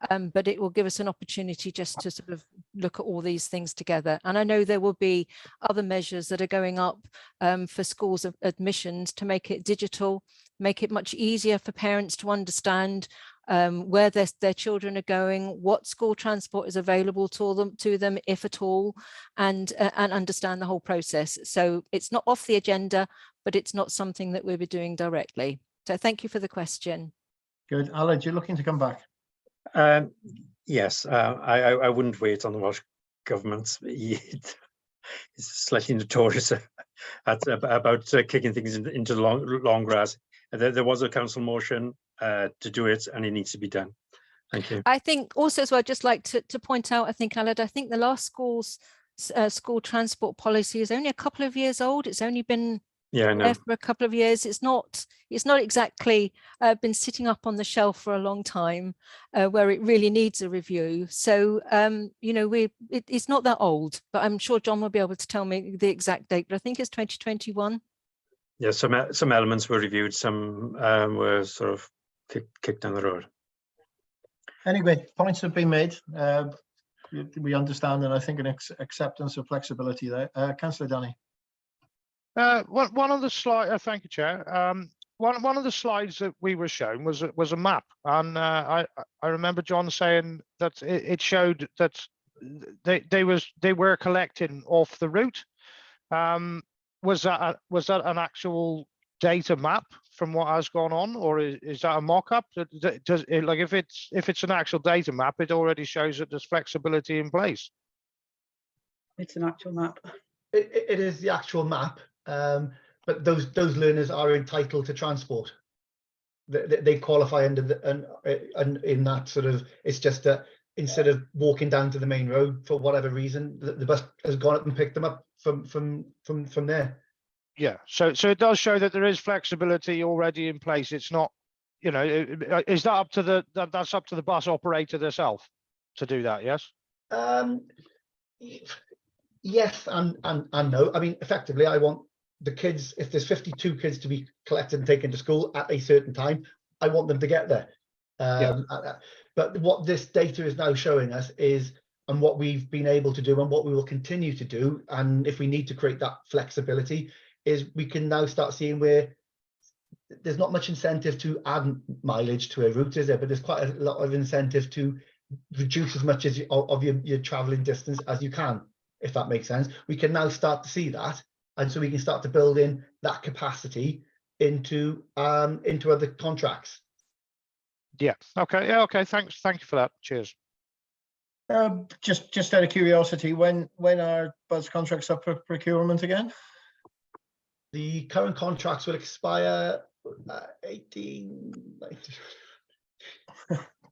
but it will give us an opportunity just to sort of look at all these things together. And I know there will be other measures that are going up for schools of admissions to make it digital, make it much easier for parents to understand where their children are going, what school transport is available to them, if at all, and understand the whole process. So it's not off the agenda, but it's not something that we'll be doing directly. So thank you for the question. Good. Aled, you're looking to come back. Yes, I wouldn't wait on the Welsh Government. It's slightly notorious about kicking things into the long grass. There was a council motion to do it, and it needs to be done. Thank you. I think also as well, I'd just like to point out, I think, Aled, I think the last school transport policy is only a couple of years old. It's only been there for a couple of years. It's not exactly been sitting up on the shelf for a long time, where it really needs a review. So you know, it's not that old, but I'm sure John will be able to tell me the exact date, but I think it's 2021. Yeah, some elements were reviewed, some were sort of kicked down the road. Anyway, points have been made. We understand, and I think an acceptance of flexibility there. Councillor Danny. One of the slides, thank you, Chair. One of the slides that we were shown was a map, and I remember John saying that it showed that they were collecting off the route. Was that an actual data map from what has gone on, or is that a mock-up? Does it, like, if it's an actual data map, it already shows that there's flexibility in place? It's an actual map. It is the actual map. But those learners are entitled to transport. They qualify under in that sort of. It's just that instead of walking down to the main road for whatever reason, the bus has gone up and picked them up from there. Yeah. So it does show that there is flexibility already in place. It's not, you know, is that up to that's up to the bus operator themselves to do that? Yes. Yes and no. I mean, effectively, I want the kids, if there's 52 kids to be collected and taken to school at a certain time, I want them to get there. But what this data is now showing us is, and what we've been able to do and what we will continue to do, and if we need to create that flexibility, is we can now start seeing where there's not much incentive to add mileage to a route, is there? But there's quite a lot of incentive to reduce as much as of your traveling distance as you can, if that makes sense. We can now start to see that. And so we can start to build in that capacity into other contracts. Yeah. Okay. Yeah. Okay. Thanks. Thank you for that. Cheers. Just out of curiosity, when are bus contracts up for procurement again? The current contracts will expire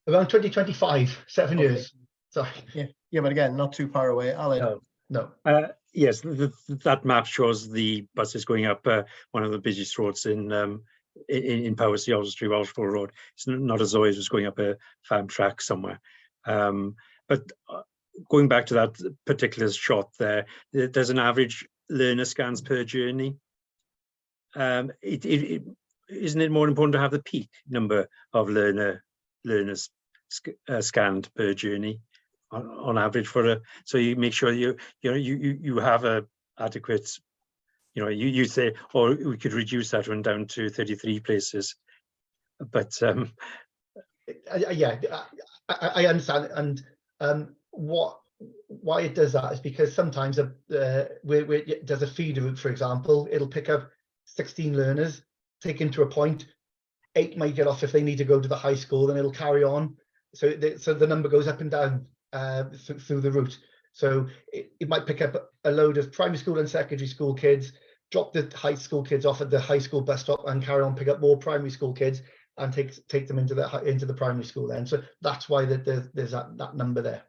around 2025. 7 years. Sorry. Yeah, but again, not too far away. Aled. No. Yes, that map shows the buses going up one of the busiest roads in Powys, Oswestry, Welshpool Road. It's not as though it was going up a farm track somewhere. But going back to that particular shot there, there's an average learner scans per journey. Isn't it more important to have the peak number of learners scanned per journey on average so you make sure you have a adequate, you say, or we could reduce that one down to 33 places, but yeah, I understand. And why it does that is because sometimes where it does a feeder route, for example, it'll pick up 16 learners, take them to a point, 8 might get off if they need to go to the high school, then it'll carry on. So the number goes up and down through the route. So it might pick up a load of primary school and secondary school kids, drop the high school kids off at the high school bus stop, and carry on, pick up more primary school kids and take them into the primary school then. So that's why there's that number there.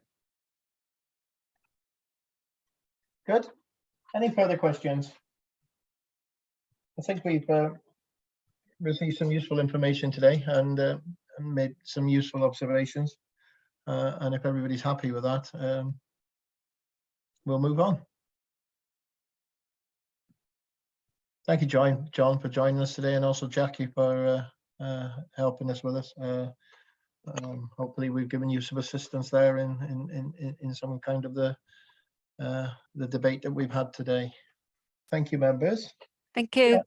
Good. Any further questions? I think we've received some useful information today and made some useful observations. And if everybody's happy with that, we'll move on. Thank you, John, for joining us today, and also Jackie for helping us with us. Hopefully, we've given you some assistance there in some kind of the debate that we've had today. Thank you, members. Thank you.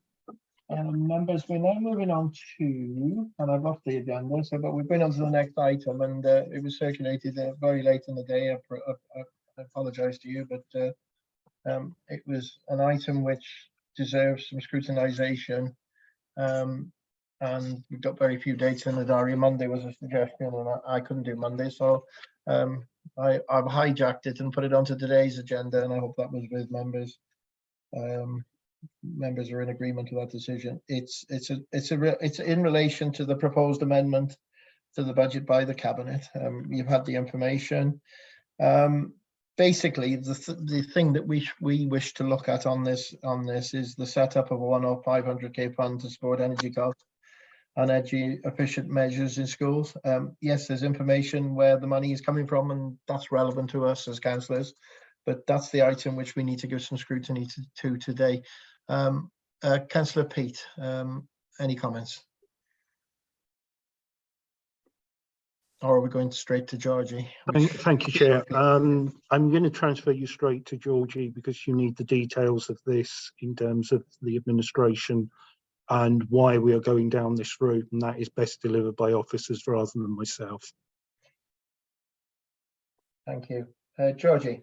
Members, we're now moving on to, and I've lost the agenda, but we've been on to the next item, and it was circulated very late in the day. I apologise to you, but it was an item which deserves some scrutinisation, and we've got very few dates in the diary. Monday was a suggestion, and I couldn't do Monday, so I've hijacked it and put it onto today's agenda, and I hope that was with members. Members are in agreement with that decision. It's in relation to the proposed amendment to the budget by the cabinet. You've had the information. Basically, the thing that we wish to look at on this is the setup of a one-off 500k fund to support energy costs and energy efficient measures in schools. Yes, there's information where the money is coming from, and that's relevant to us as councillors, but that's the item which we need to give some scrutiny to today. Councillor Pete, any comments? Or are we going straight to Georgie? Thank you, Chair. I'm going to transfer you straight to Georgie because you need the details of this in terms of the administration and why we are going down this route, and that is best delivered by officers rather than myself. Thank you. Georgie.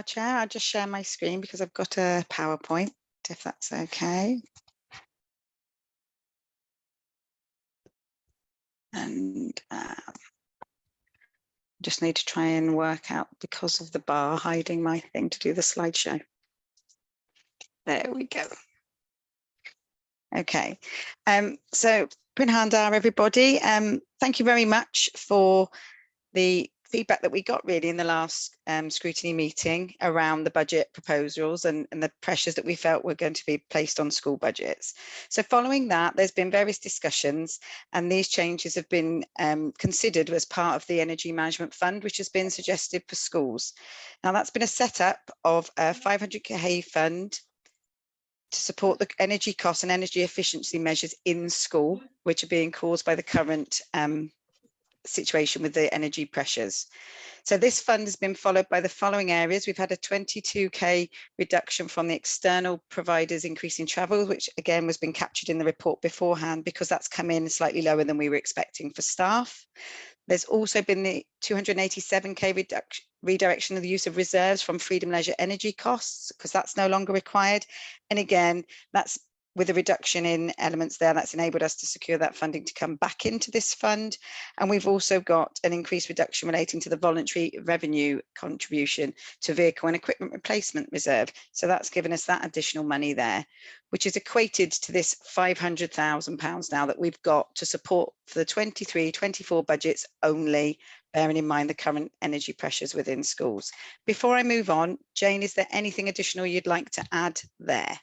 Chair, I'll just share my screen because I've got a PowerPoint, if that's okay. And just need to try and work out, because of the bar hiding my thing, to do the slideshow. There we go. Okay, so Pinhandar, everybody. Thank you very much for the feedback that we got really in the last scrutiny meeting around the budget proposals and the pressures that we felt were going to be placed on school budgets. So following that, there's been various discussions, and these changes have been considered as part of the Energy Management Fund, which has been suggested for schools. Now, that's been a setup of a 500k fund to support the energy costs and energy efficiency measures in school, which are being caused by the current situation with the energy pressures. So this fund has been followed by the following areas. We've had a 22k reduction from the external providers increasing travel, which again was been captured in the report beforehand because that's come in slightly lower than we were expecting for staff. There's also been the 287k redirection of the use of reserves from Freedom Leisure energy costs, because that's no longer required. And again, that's with a reduction in elements there, that's enabled us to secure that funding to come back into this fund. And we've also got an increased reduction relating to the voluntary revenue contribution to vehicle and equipment replacement reserve. So that's given us that additional money there, which is equated to this £500,000 now that we've got to support for the 23-24 budgets only, bearing in mind the current energy pressures within schools. Before I move on, Jane, is there anything additional you'd like to add there?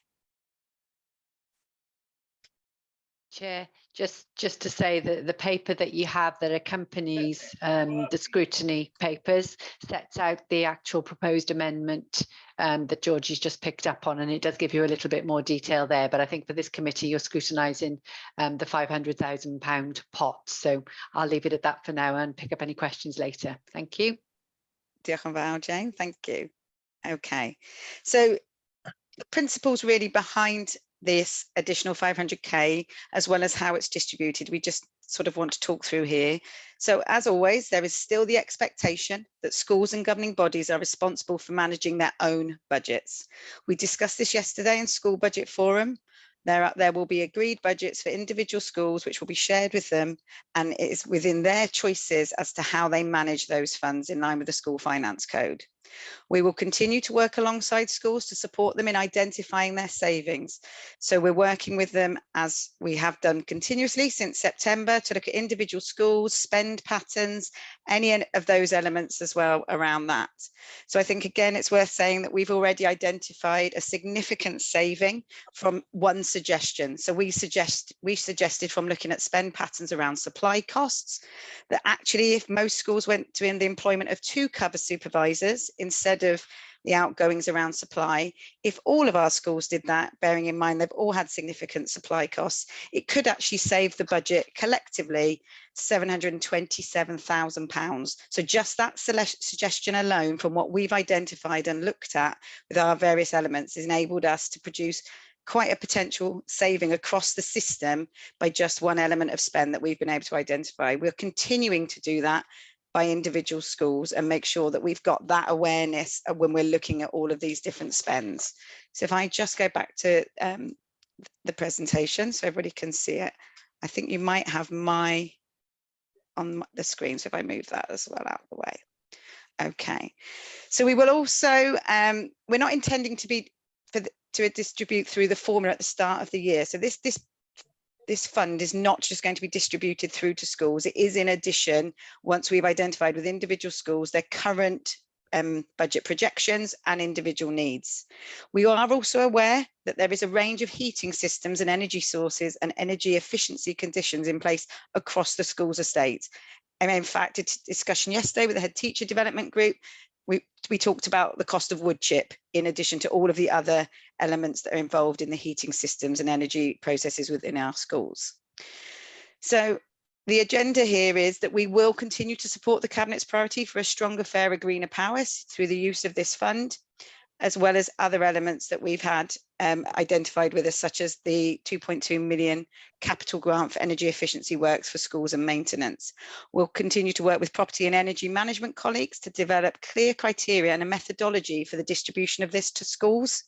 Chair, just to say that the paper that you have that accompanies the scrutiny papers sets out the actual proposed amendment that Georgie's just picked up on, and it does give you a little bit more detail there. But I think for this committee, you're scrutinising the £500,000 pot. So I'll leave it at that for now and pick up any questions later. Thank you. Diolch yn fawr, Jane. Thank you. Okay, so the principles really behind this additional 500k, as well as how it's distributed, we just sort of want to talk through here. So as always, there is still the expectation that schools and governing bodies are responsible for managing their own budgets. We discussed this yesterday in School Budget Forum. There will be agreed budgets for individual schools, which will be shared with them, and it is within their choices as to how they manage those funds in line with the School Finance Code. We will continue to work alongside schools to support them in identifying their savings. So we're working with them, as we have done continuously since September, to look at individual schools, spend patterns, any of those elements as well around that. So I think, again, it's worth saying that we've already identified a significant saving from one suggestion. So we suggested from looking at spend patterns around supply costs, that actually if most schools went to the employment of 2 cover supervisors instead of the outgoings around supply, if all of our schools did that, bearing in mind they've all had significant supply costs, it could actually save the budget collectively £727,000. So just that suggestion alone, from what we've identified and looked at with our various elements, has enabled us to produce quite a potential saving across the system by just one element of spend that we've been able to identify. We're continuing to do that by individual schools and make sure that we've got that awareness when we're looking at all of these different spends. So if I just go back to the presentation so everybody can see it, I think you might have my on the screen. So if I move that as well out of the way. Okay, so we will also, we're not intending to be to distribute through the formula at the start of the year. So this fund is not just going to be distributed through to schools. It is in addition, once we've identified with individual schools their current budget projections and individual needs. We are also aware that there is a range of heating systems and energy sources and energy efficiency conditions in place across the school's estate. And in fact, a discussion yesterday with the head teacher development group, we talked about the cost of wood chip in addition to all of the other elements that are involved in the heating systems and energy processes within our schools. So the agenda here is that we will continue to support the Cabinet's priority for a stronger, fairer, greener powers through the use of this fund, as well as other elements that we've had identified with us, such as the 2.2 million capital grant for energy efficiency works for schools and maintenance. We'll continue to work with property and energy management colleagues to develop clear criteria and a methodology for the distribution of this to schools.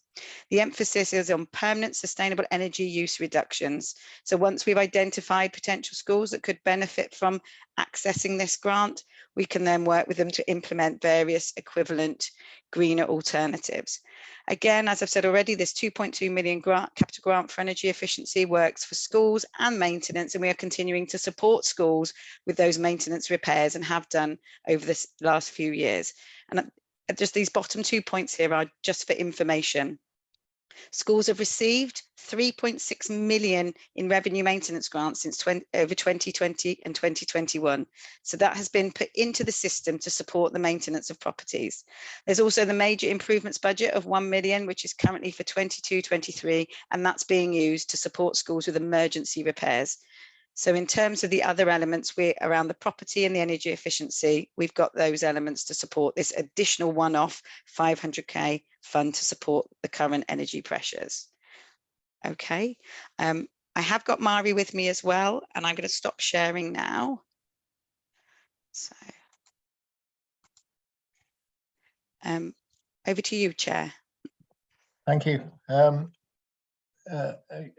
The emphasis is on permanent sustainable energy use reductions. So once we've identified potential schools that could benefit from accessing this grant, we can then work with them to implement various equivalent greener alternatives. Again, as I've said already, this 2.2 million capital grant for energy efficiency works for schools and maintenance, and we are continuing to support schools with those maintenance repairs and have done over this last few years. And just these bottom 2 points here are just for information. Schools have received 3.6 million in revenue maintenance grants since over 2020 and 2021. So that has been put into the system to support the maintenance of properties. There's also the major improvements budget of 1 million, which is currently for 22-23, and that's being used to support schools with emergency repairs. So in terms of the other elements, we're around the property and the energy efficiency, we've got those elements to support this additional one-off 500k fund to support the current energy pressures. Okay, I have got Mari with me as well, and I'm going to stop sharing now. So over to you, Chair. Thank you.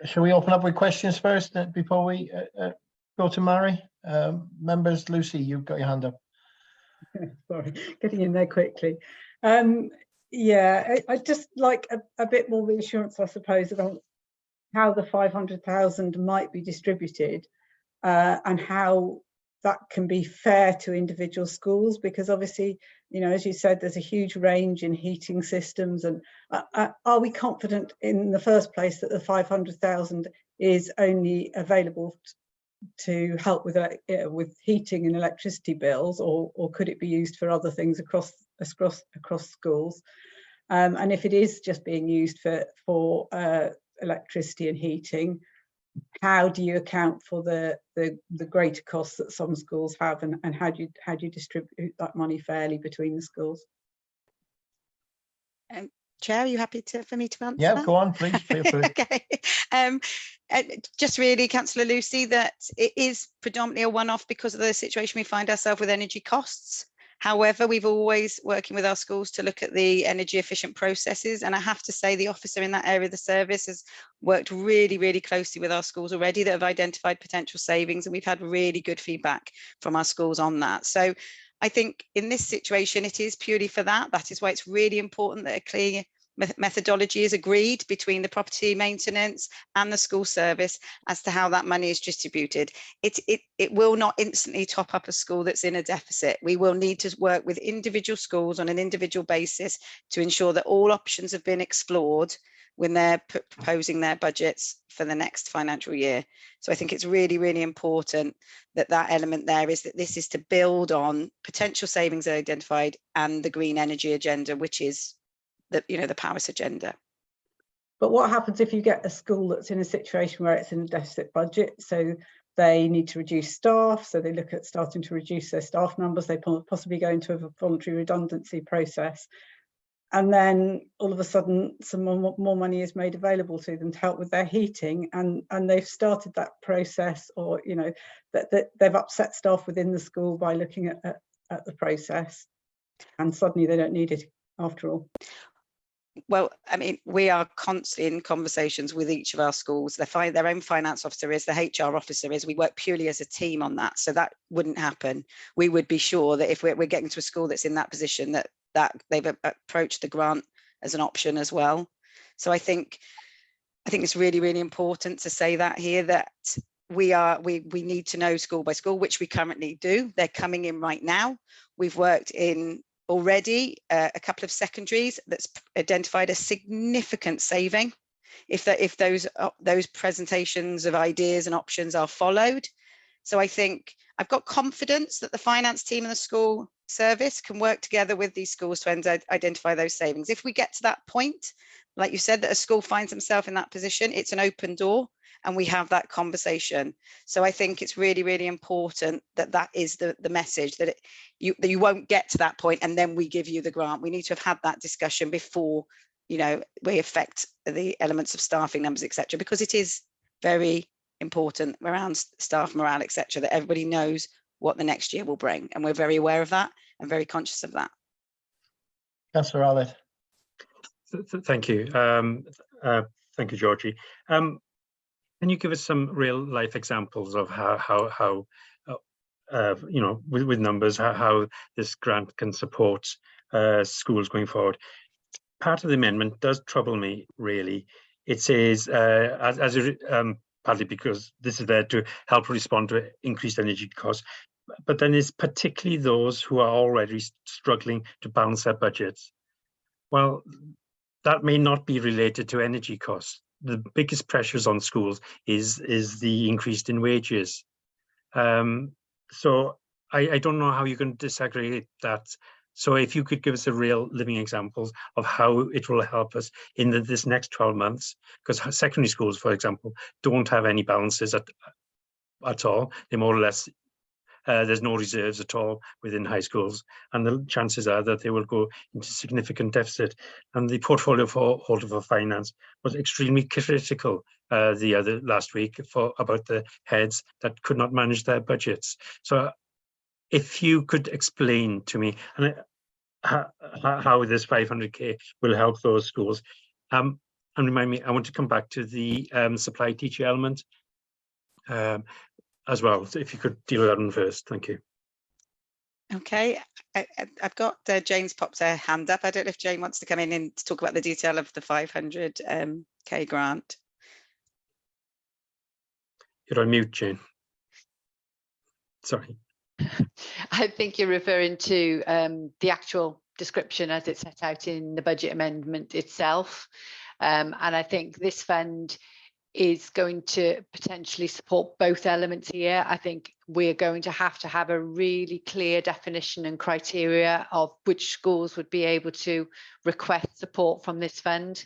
Shall we open up with questions first before we go to Mari? Members, Lucy, you've got your hand up. Sorry, getting in there quickly. Yeah, I'd just like a bit more reassurance, I suppose, about how the 500,000 might be distributed and how that can be fair to individual schools, because obviously, you know, as you said, there's a huge range in heating systems. And are we confident in the first place that the 500,000 is only available to help with heating and electricity bills, or could it be used for other things across schools? And if it is just being used for electricity and heating, how do you account for the greater costs that some schools have, and how do you distribute that money fairly between the schools? Chair, are you happy for me to answer? Yeah, that? go on, please. Feel free. Okay. Just really, Councillor Lucy, that it is predominantly a one-off because of the situation we find ourselves with energy costs. However, we've always working with our schools to look at the energy efficient processes. And I have to say the officer in that area of the service has worked really, really closely with our schools already that have identified potential savings. And we've had really good feedback from our schools on that. So I think in this situation, it is purely for that. That is why it's really important that a clear methodology is agreed between the property maintenance and the school service as to how that money is distributed. It will not instantly top up a school that's in a deficit. We will need to work with individual schools on an individual basis to ensure that all options have been explored when they're proposing their budgets for the next financial year. So I think it's really, really important that that element there is that this is to build on potential savings identified and the green energy agenda, which is the Paris agenda. But what happens if you get a school that's in a situation where it's in a deficit budget? So they need to reduce staff, so they look at starting to reduce their staff numbers, they possibly go into a voluntary redundancy process. And then all of a sudden some more money is made available to them to help with their heating, and they've started that process, or that they've upset staff within the school by looking at the process, and suddenly they don't need it after all. Well, I mean, we are constantly in conversations with each of our schools. Their own finance officer is, the HR officer is. We work purely as a team on that, so that wouldn't happen. We would be sure that if we're getting to a school that's in that position, that they've approached the grant as an option as well. So I think it's really, really important to say that here, that we need to know school by school, which we currently do. They're coming in right now. We've worked in already a couple of secondaries that's identified a significant saving if those presentations of ideas and options are followed. So I think I've got confidence that the finance team and the school service can work together with these schools to identify those savings. If we get to that point, like you said, that a school finds themselves in that position, it's an open door and we have that conversation. So I think it's really, really important that that is the message, that you won't get to that point and then we give you the grant. We need to have had that discussion before, we affect the elements of staffing numbers, etc., because it is very important around staff morale, etc., that everybody knows what the next year will bring, and we're very aware of that and very conscious of that. Councillor Rowlett. Thank you. Thank you, Georgie. Can you give us some real life examples of how with numbers, how this grant can support schools going forward? Part of the amendment does trouble me, really. It says, partly because this is there to help respond to increased energy costs, but then it's particularly those who are already struggling to balance their budgets. Well, that may not be related to energy costs. The biggest pressures on schools is the increase in wages. So I don't know how you can disaggregate that. So if you could give us a real living examples of how it will help us in this next 12 months, because secondary schools, for example, don't have any balances at all. They more or less, there's no reserves at all within high schools, and the chances are that they will go into significant deficit. And the portfolio holder for finance was extremely critical last week about the heads that could not manage their budgets. So if you could explain to me how this 500k will help those schools, and remind me, I want to come back to the supply teacher element as well. So if you could deal with that one first, thank you. Okay, I've got Jane's popped her hand up. I don't know if Jane wants to come in and talk about the detail of the 500k grant. You're on mute, Jane. Sorry. I think you're referring to the actual description as it's set out in the budget amendment itself. And I think this fund is going to potentially support both elements here. I think we're going to have a really clear definition and criteria of which schools would be able to request support from this fund.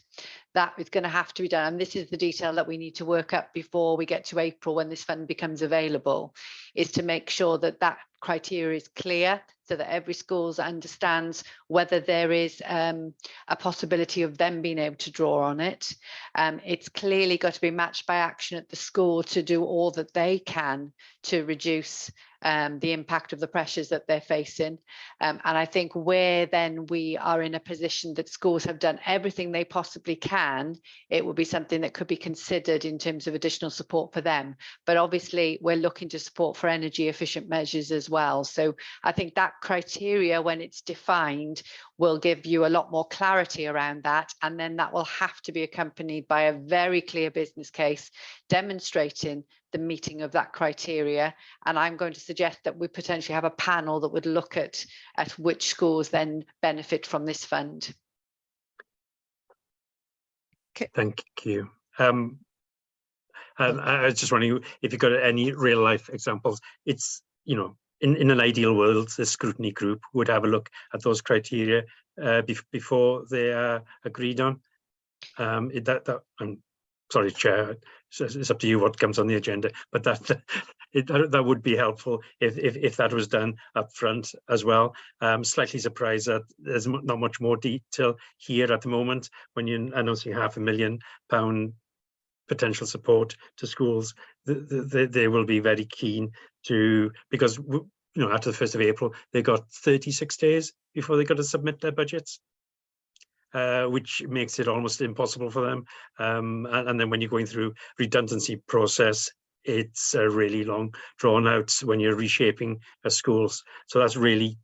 That is going to have to be done. And this is the detail that we need to work up before we get to April when this fund becomes available, is to make sure that that criteria is clear so that every school understands whether there is a possibility of them being able to draw on it. It's clearly got to be matched by action at the school to do all that they can to reduce the impact of the pressures that they're facing. And I think where then we are in a position that schools have done everything they possibly can, it would be something that could be considered in terms of additional support for them. But obviously we're looking to support for energy efficient measures as well. So I think that criteria, when it's defined, will give you a lot more clarity around that. And then that will have to be accompanied by a very clear business case demonstrating the meeting of that criteria. And I'm going to suggest that we potentially have a panel that would look at which schools then benefit from this fund. Thank you. And I was just wondering if you've got any real life examples. It's, you know, in an ideal world, the scrutiny group would have a look at those criteria before they are agreed on. I'm sorry, Chair, it's up to you what comes on the agenda, but that would be helpful if that was done up front as well. I'm slightly surprised that there's not much more detail here at the moment when you're announcing £500,000 potential support to schools. They will be very keen to, because you know, after the 1st of April, they got 36 days before they got to submit their budgets. Which makes it almost impossible for them. And then when you're going through redundancy process, it's really long, drawn out when you're reshaping schools. So that's really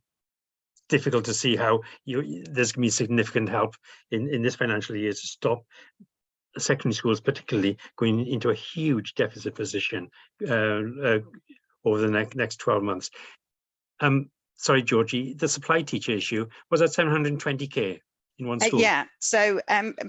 difficult to see how there's going to be significant help in this financial year to stop secondary schools particularly going into a huge deficit position over the next 12 months. Sorry, Georgie, the supply teacher issue, was that 720k? In one school? Yeah, so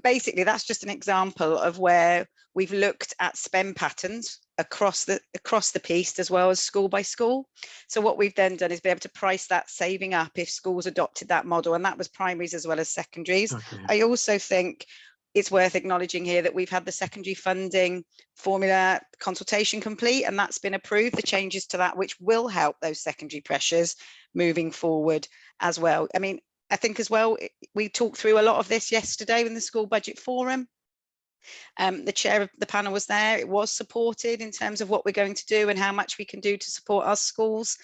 basically that's just an example of where we've looked at spend patterns across the piece as well as school by school. So what we've then done is be able to price that saving up if schools adopted that model, and that was primaries as well as secondaries. Okay. I also think it's worth acknowledging here that we've had the secondary funding formula consultation complete, and that's been approved, the changes to that, which will help those secondary pressures moving forward as well. I mean, I think as well, we talked through a lot of this yesterday in the school budget forum. The chair of the panel was there. It was supported in terms of what we're going to do and how much we can do to support our schools.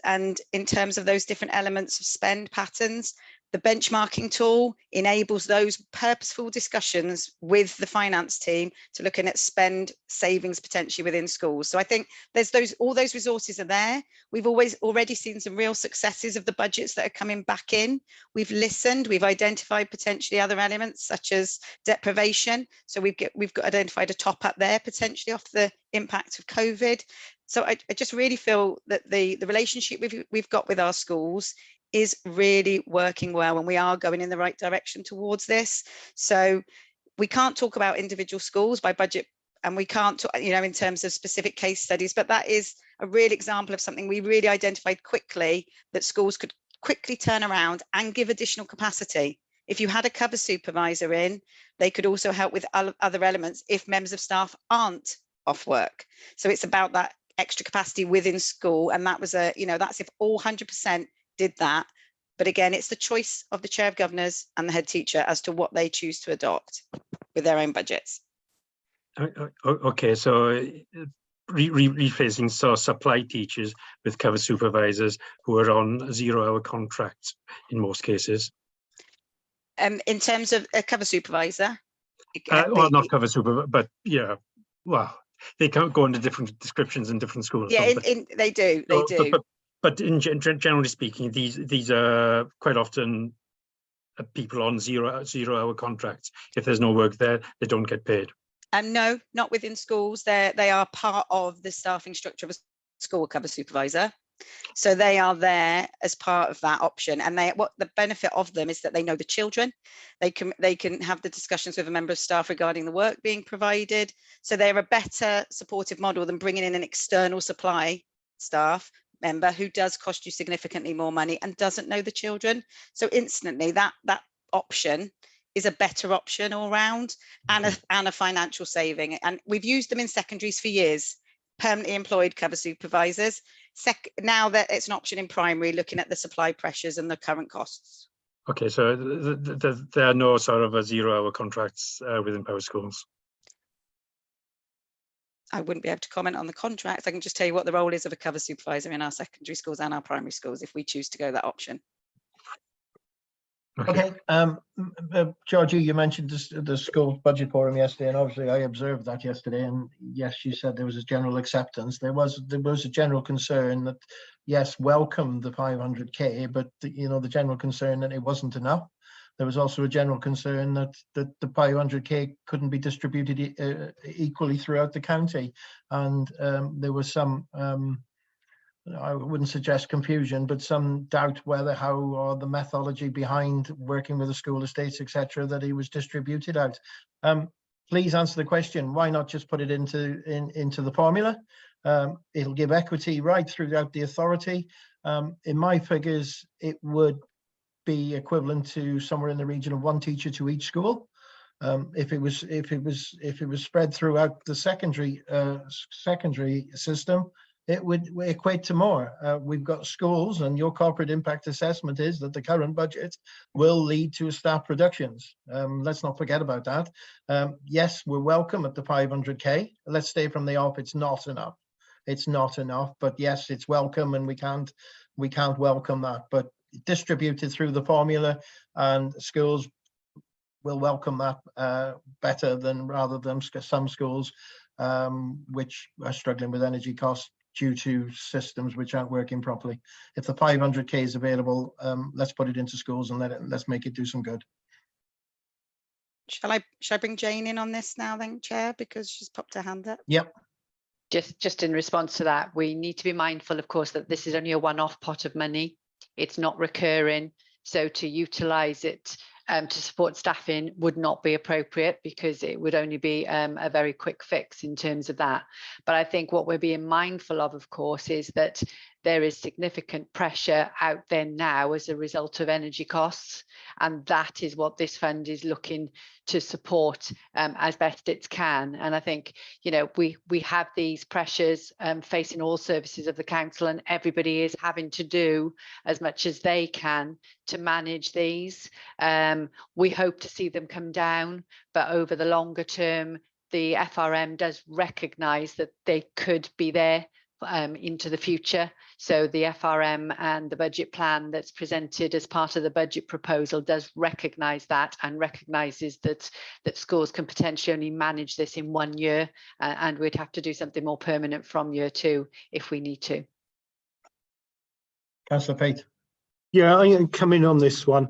And in terms of those different elements of spend patterns, the benchmarking tool enables those purposeful discussions with the finance team to looking at spend savings potentially within schools. So I think there's all those resources are there. We've already seen some real successes of the budgets that are coming back in. We've listened, we've identified potentially other elements such as deprivation. So we've got identified a top up there potentially off the impact of COVID. So I just really feel that the relationship we've got with our schools is really working well, and we are going in the right direction towards this. So we can't talk about individual schools by budget, and we can't talk, you know, in terms of specific case studies, but that is a real example of something we really identified quickly that schools could quickly turn around and give additional capacity. If you had a cover supervisor in, they could also help with other elements if members of staff aren't off work. So it's about that extra capacity within school, and that was that's if all 100% did that. But again, it's the choice of the chair of governors and the head teacher as to what they choose to adopt with their own budgets. Okay, so rephrasing, so supply teachers with cover supervisors who are on 0-hour contracts in most cases. In terms of a cover supervisor? Well, not cover supervisor, but yeah, well, they can't go into different descriptions in different schools. Yeah, they do. But generally speaking, these are quite often people on zero-hour contracts. If there's no work there, they don't get paid. No, not within schools. They are part of the staffing structure of a school cover supervisor. So they are there as part of that option, and what the benefit of them is that they know the children. They can have the discussions with a member of staff regarding the work being provided. So they're a better supportive model than bringing in an external supply staff member who does cost you significantly more money and doesn't know the children. So instantly that option is a better option all round, and a financial saving. And we've used them in secondaries for years. Permanently employed cover supervisors. Now that it's an option in primary, looking at the supply pressures and the current costs. Okay, so there are no sort of a 0-hour contracts within Power Schools. I wouldn't be able to comment on the contracts. I can just tell you what the role is of a cover supervisor in our secondary schools and our primary schools if we choose to go that option. Okay, Georgie, you mentioned the school budget forum yesterday, and obviously I observed that yesterday. And yes, you said there was a general acceptance. There was a general concern that yes, welcome the 500k, but the general concern that it wasn't enough. There was also a general concern that the 500k couldn't be distributed equally throughout the county, and there was some. I wouldn't suggest confusion, but some doubt whether how or the methodology behind working with the school estates, etc., that he was distributed out. Please answer the question. Why not just put it into the formula? It'll give equity right throughout the authority. In my figures, it would be equivalent to somewhere in the region of 1 teacher to each school. If it was spread throughout the secondary system, it would equate to more. We've got schools, and your corporate impact assessment is that the current budget will lead to staff reductions. Let's not forget about that. Yes, we're welcome at the 500k. Let's stay from the off. It's not enough. It's not enough. But yes, it's welcome, and we can't welcome that. But distributed through the formula, and schools will welcome that better than rather than some schools which are struggling with energy costs due to systems which aren't working properly. If the 500k is available, let's put it into schools and let's make it do some good. Shall I bring Jane in on this now then, Chair, because she's popped her hand up? Yep. Just in response to that, we need to be mindful, of course, that this is only a one-off pot of money. It's not recurring. So to utilise it to support staffing would not be appropriate, because it would only be a very quick fix in terms of that. But I think what we're being mindful of course, is that there is significant pressure out there now as a result of energy costs. And that is what this fund is looking to support as best it can. And I think, we have these pressures facing all services of the council, and everybody is having to do as much as they can to manage these. We hope to see them come down, but over the longer term, the FRM does recognise that they could be there into the future. So the FRM and the budget plan that's presented as part of the budget proposal does recognise that, and recognises that schools can potentially only manage this in 1 year, and we'd have to do something more permanent from year 2 if we need to. Councillor Pate. Yeah, I'm going to come in on this one.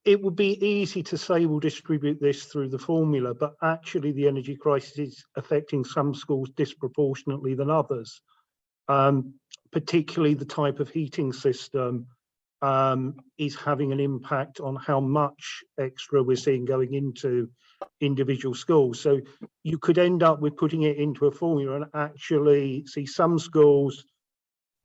It would be easy to say we'll distribute this through the formula, but actually the energy crisis is affecting some schools disproportionately than others. Particularly the type of heating system is having an impact on how much extra we're seeing going into individual schools. So you could end up with putting it into a formula and actually see some schools,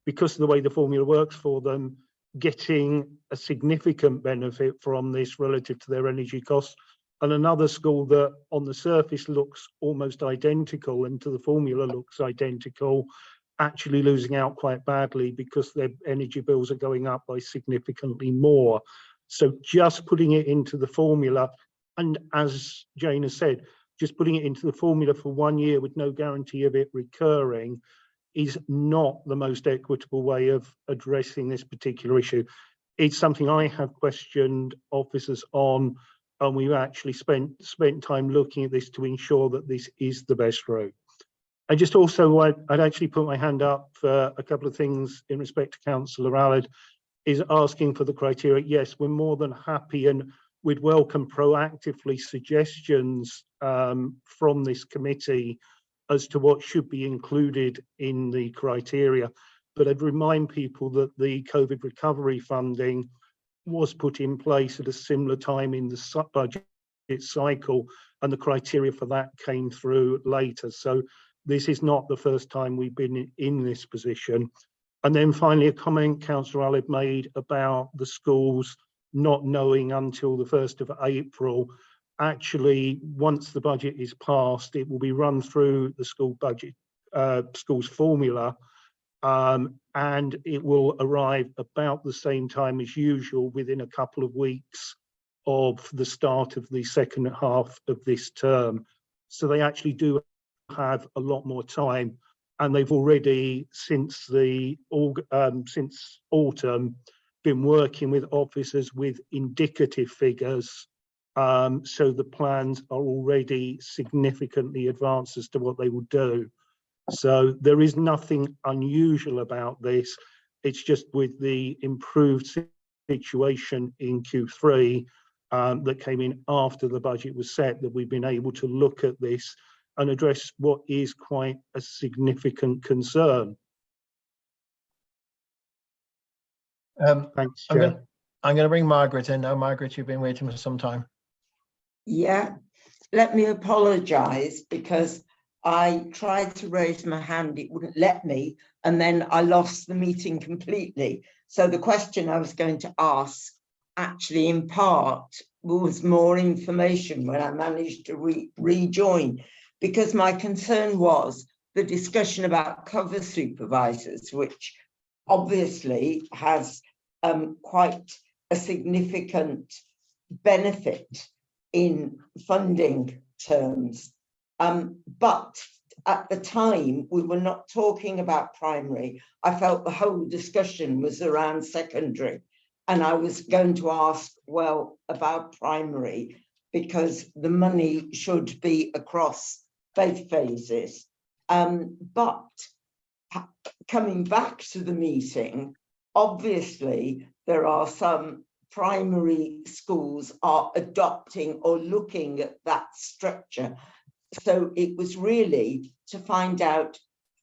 because of the way the formula works for them, getting a significant benefit from this relative to their energy costs, and another school that on the surface looks almost identical and to the formula looks identical, actually losing out quite badly because their energy bills are going up by significantly more. So just putting it into the formula, and as Jane has said, just putting it into the formula for 1 year with no guarantee of it recurring is not the most equitable way of addressing this particular issue. It's something I have questioned officers on, and we've actually spent time looking at this to ensure that this is the best route. I just also, I'd actually put my hand up for a couple of things in respect to Councillor Allard, is asking for the criteria. Yes, we're more than happy, and we'd welcome proactively suggestions from this committee as to what should be included in the criteria. but I'd remind people that the COVID recovery funding was put in place at a similar time in the budget cycle, and the criteria for that came through later. So this is not the first time we've been in this position. And then finally, a comment Councillor Alib made about the schools not knowing until the 1st of April. Actually, once the budget is passed, it will be run through the school budget, school's formula, and it will arrive about the same time as usual, within a couple of weeks of the start of the second half of this term. So they actually do have a lot more time, and they've already, since autumn, been working with officers with indicative figures. So the plans are already significantly advanced as to what they will do. So there is nothing unusual about this. It's just with the improved situation in Q3 that came in after the budget was set, that we've been able to look at this and address what is quite a significant concern. Thanks, Chair. I'm going to bring Margaret in now. Margaret, you've been waiting for some time. Yeah, let me apologise, because I tried to raise my hand, it wouldn't let me, and then I lost the meeting completely. So the question I was going to ask, actually in part, was more information when I managed to rejoin, because my concern was the discussion about cover supervisors, which obviously has quite a significant benefit in funding terms. But at the time, we were not talking about primary. I felt the whole discussion was around secondary. And I was going to ask, well, about primary, because the money should be across both phases. But coming back to the meeting, obviously, there are some primary schools are adopting or looking at that structure. So it was really to find out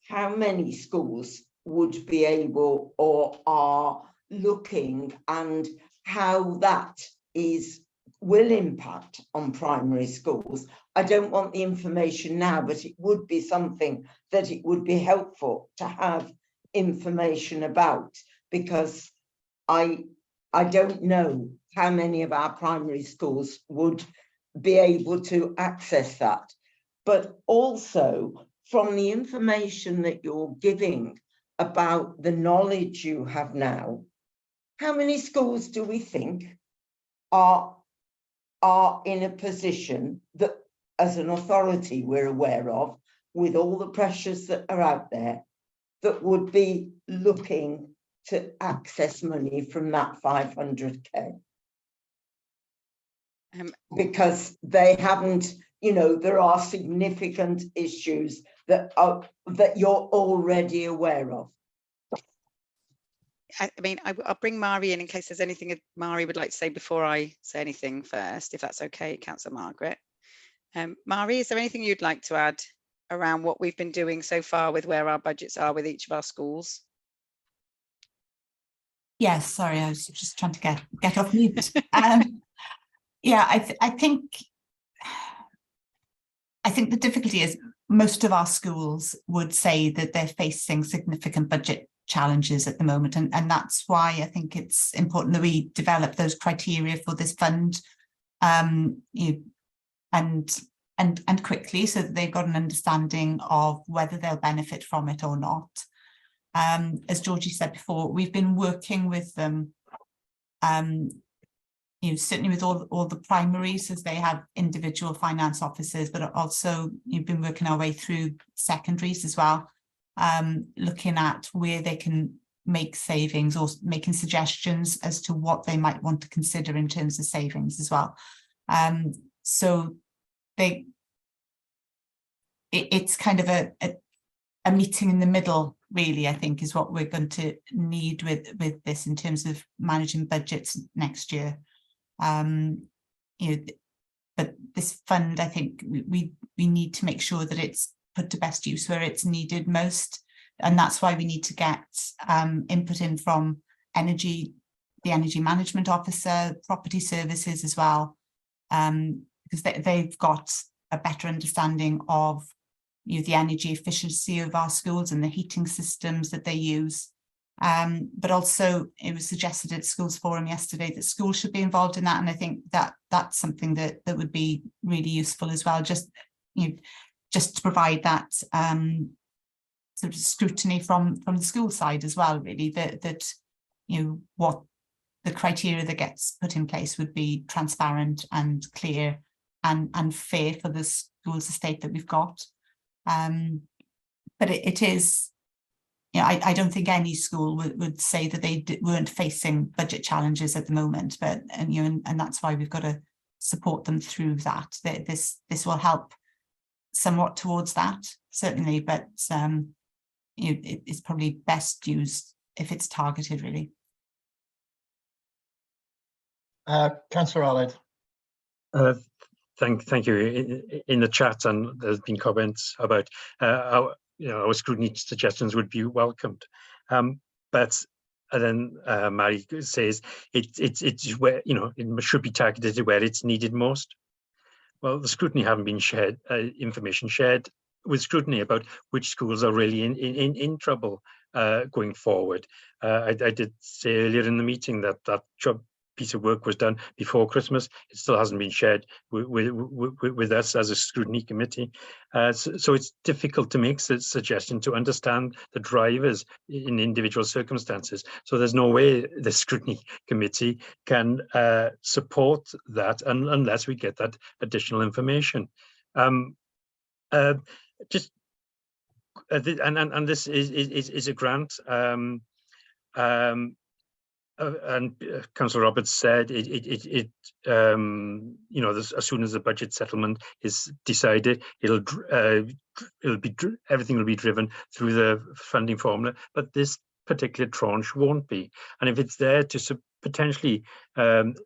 how many schools would be able or are looking, and how that will impact on primary schools. I don't want the information now, but it would be something that it would be helpful to have information about, because I don't know how many of our primary schools would be able to access that. But also from the information that you're giving about the knowledge you have now, how many schools do we think are in a position that, as an authority, we're aware of, with all the pressures that are out there, that would be looking to access money from that 500k? Because they haven't, there are significant issues that you're already aware of. I mean, I'll bring Mari in case there's anything Mari would like to say before I say anything first, if that's okay, Councillor Margaret. Mari, is there anything you'd like to add around what we've been doing so far with where our budgets are with each of our schools? Yes, sorry, I was just trying to get off mute. Yeah, I think the difficulty is most of our schools would say that they're facing significant budget challenges at the moment, and that's why I think it's important that we develop those criteria for this fund, and quickly, so that they've got an understanding of whether they'll benefit from it or not. As Georgie said before, we've been working with them, certainly with all the primaries, as they have individual finance officers, but also you've been working our way through secondaries as well, looking at where they can make savings or making suggestions as to what they might want to consider in terms of savings as well. So it's kind of a meeting in the middle, really, I think, is what we're going to need with this in terms of managing budgets next year. But this fund, I think we need to make sure that it's put to best use where it's needed most. and that's why we need to get input in from the energy management officer, property services as well, because they've got a better understanding of the energy efficiency of our schools and the heating systems that they use. But also it was suggested at Schools Forum yesterday that schools should be involved in that, and I think that that's something that would be really useful as well, just to provide that sort of scrutiny from the school side as well, really, that what the criteria that gets put in place would be transparent and clear and fair for the schools estate that we've got. But it is, I don't think any school would say that they weren't facing budget challenges at the moment, but and that's why we've got to support them through that. This will help somewhat towards that, certainly, but it's probably best used if it's targeted, really. Councillor Allied. Thank you. In the chat, and there's been comments about our scrutiny suggestions would be welcomed, but then Mary says it's where it should be targeted where it's needed most. Well, the scrutiny haven't been shared, information shared with scrutiny about which schools are really in trouble going forward. I did say earlier in the meeting that piece of work was done before Christmas. It still hasn't been shared with us as a scrutiny committee. So it's difficult to make a suggestion to understand the drivers in individual circumstances. So there's no way the scrutiny committee can support that unless we get that additional information. This is a grant. And Councillor Roberts said as soon as the budget settlement is decided, everything will be driven through the funding formula, but this particular tranche won't be. And if it's there to potentially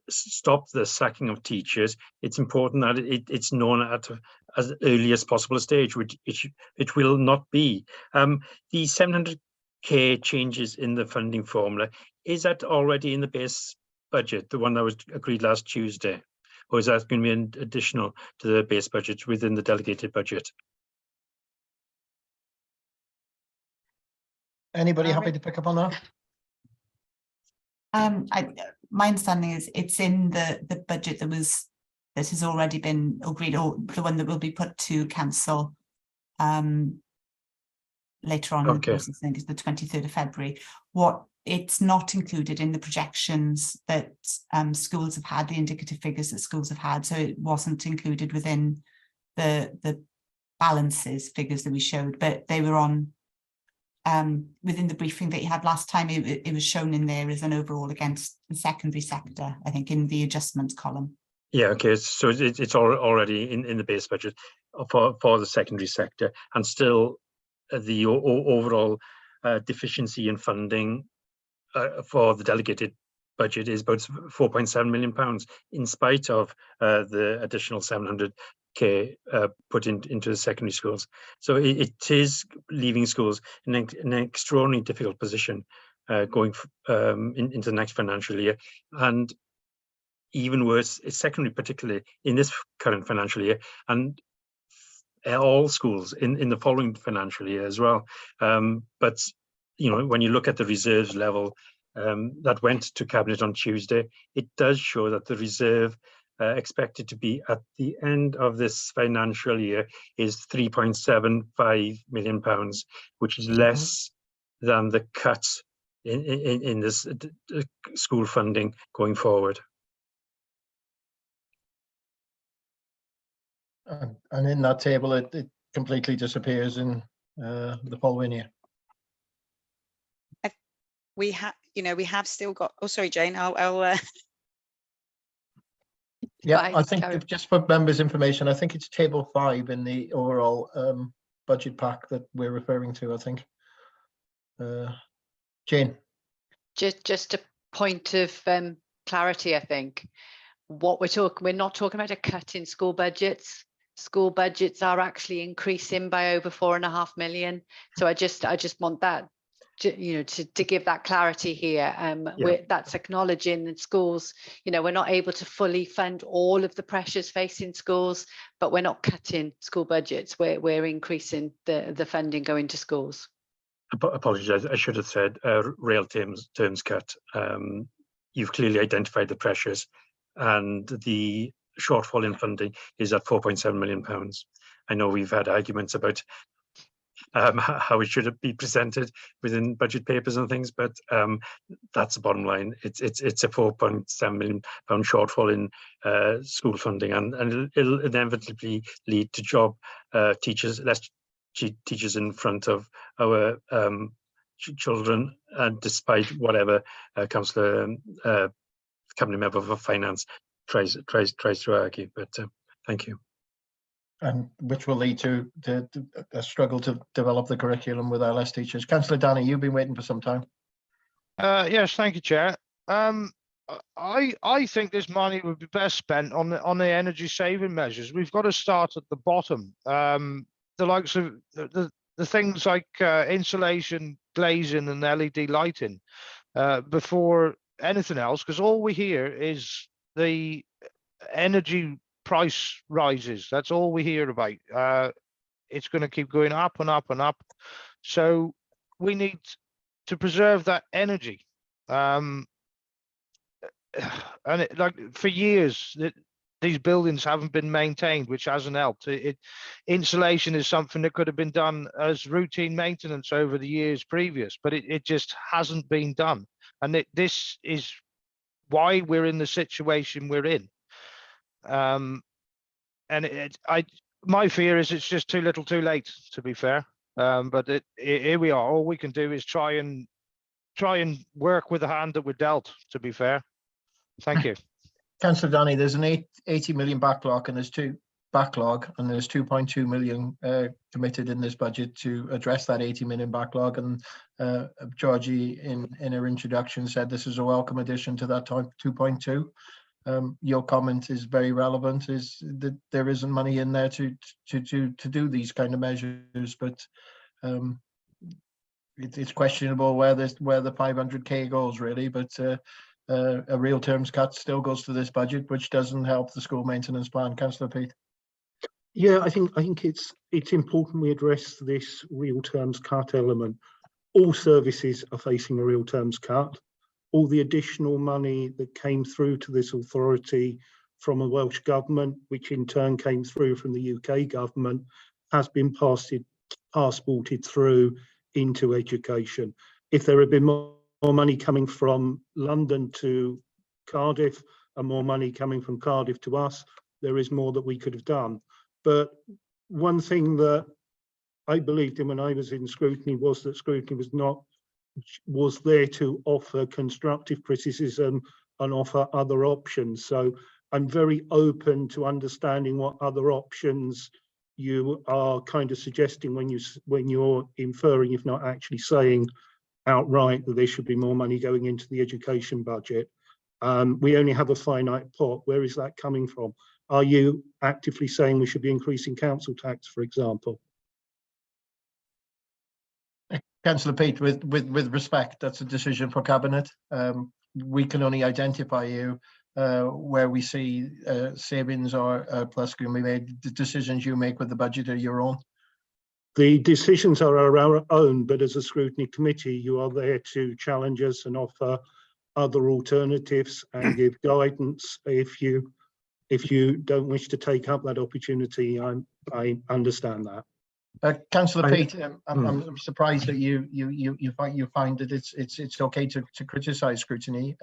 stop the sacking of teachers, it's important that it's known at as early as possible stage, which it will not be. The 700k changes in the funding formula, is that already in the base budget, the one that was agreed last Tuesday? Or is that going to be an additional to the base budget within the delegated budget? Anybody happy to pick up on that? My understanding is it's in the budget that has already been agreed, or the one that will be put to council later on. Okay. I think it's the 23rd of February. It's not included in the projections that schools have had, the indicative figures that schools have had, so it wasn't included within the balances figures that we showed, but they were on within the briefing that you had last time. It was shown in there as an overall against the secondary sector, I think, in the adjustments column. Yeah, okay, so it's already in the base budget for the secondary sector, and still the overall deficiency in funding for the delegated budget is about £4.7 million, in spite of the additional 700k put into the secondary schools. So it is leaving schools in an extraordinarily difficult position going into the next financial year, and even worse, it's secondary, particularly in this current financial year, and all schools in the following financial year as well. But when you look at the reserves level that went to Cabinet on Tuesday, it does show that the reserve expected to be at the end of this financial year is £3.75 million, which is less than the cut in this school funding going forward. And in that table, it completely disappears in the following year. We have still got. Oh, sorry, Jane. I'll Yeah, Fine, I think just for members' information, I think it's table 5 in the overall budget pack that we're referring to. I think. Jane. Just a point of clarity, I think. We're not talking about a cut in school budgets. school budgets are actually increasing by over 4.5 million. So I just want that, to give that clarity here. That's acknowledging that schools, we're not able to fully fund all of the pressures facing schools, but we're not cutting school budgets. We're increasing the funding going to schools. Apologies, I should have said real terms cut. You've clearly identified the pressures, and the shortfall in funding is at £4.7 million. I know we've had arguments about how it should be presented within budget papers and things, but that's the bottom line. It's a £4.7 million shortfall in school funding, and it'll inevitably lead to job teachers, less teachers in front of our children, and despite whatever councillor, cabinet member for finance tries to argue. But thank you. And which will lead to a struggle to develop the curriculum with our less teachers. Councillor Danny, you've been waiting for some time. Yes, thank you, Chair. I think this money would be best spent on the energy saving measures. We've got to start at the bottom. The likes of the things like insulation, glazing, and LED lighting before anything else, because all we hear is the energy price rises. That's all we hear about. It's going to keep going up and up and up. So we need to preserve that energy. And for years, these buildings haven't been maintained, which hasn't helped. Insulation is something that could have been done as routine maintenance over the years previous, but it just hasn't been done. And this is why we're in the situation we're in. And my fear is it's just too little too late, to be fair. But here we are. All we can do is try and work with the hand that we're dealt, to be fair. Thank you. Councillor Danny, there's an 80 million backlog, and there's 2.2 million committed in this budget to address that 80 million backlog. And Georgie, in her introduction, said this is a welcome addition to that 2.2. Your comment is very relevant, is that there isn't money in there to do these kind of measures, but it's questionable where the 500k goes, really. But a real terms cut still goes to this budget, which doesn't help the school maintenance plan. Councillor Pete. Yeah, I think it's important we address this real terms cut element. All services are facing a real terms cut. All the additional money that came through to this authority from a Welsh government, which in turn came through from the UK government, has been passported through into education. If there had been more money coming from London to Cardiff and more money coming from Cardiff to us, there is more that we could have done. But one thing that I believed in when I was in Scrutiny was that Scrutiny was there to offer constructive criticism and offer other options. So I'm very open to understanding what other options you are kind of suggesting when you're inferring, if not actually saying outright, that there should be more money going into the education budget. We only have a finite pot. Where is that coming from? Are you actively saying we should be increasing council tax, for example? Councillor Pete, with respect, that's a decision for Cabinet. We can only identify you where we see savings or plus can be made. The decisions you make with the budget are your own. The decisions are our own, but as a scrutiny committee, you are there to challenge us and offer other alternatives and give guidance. If you don't wish to take up that opportunity, I understand that. Councillor Pete, I'm surprised that you find that it's okay to criticise Scrutiny.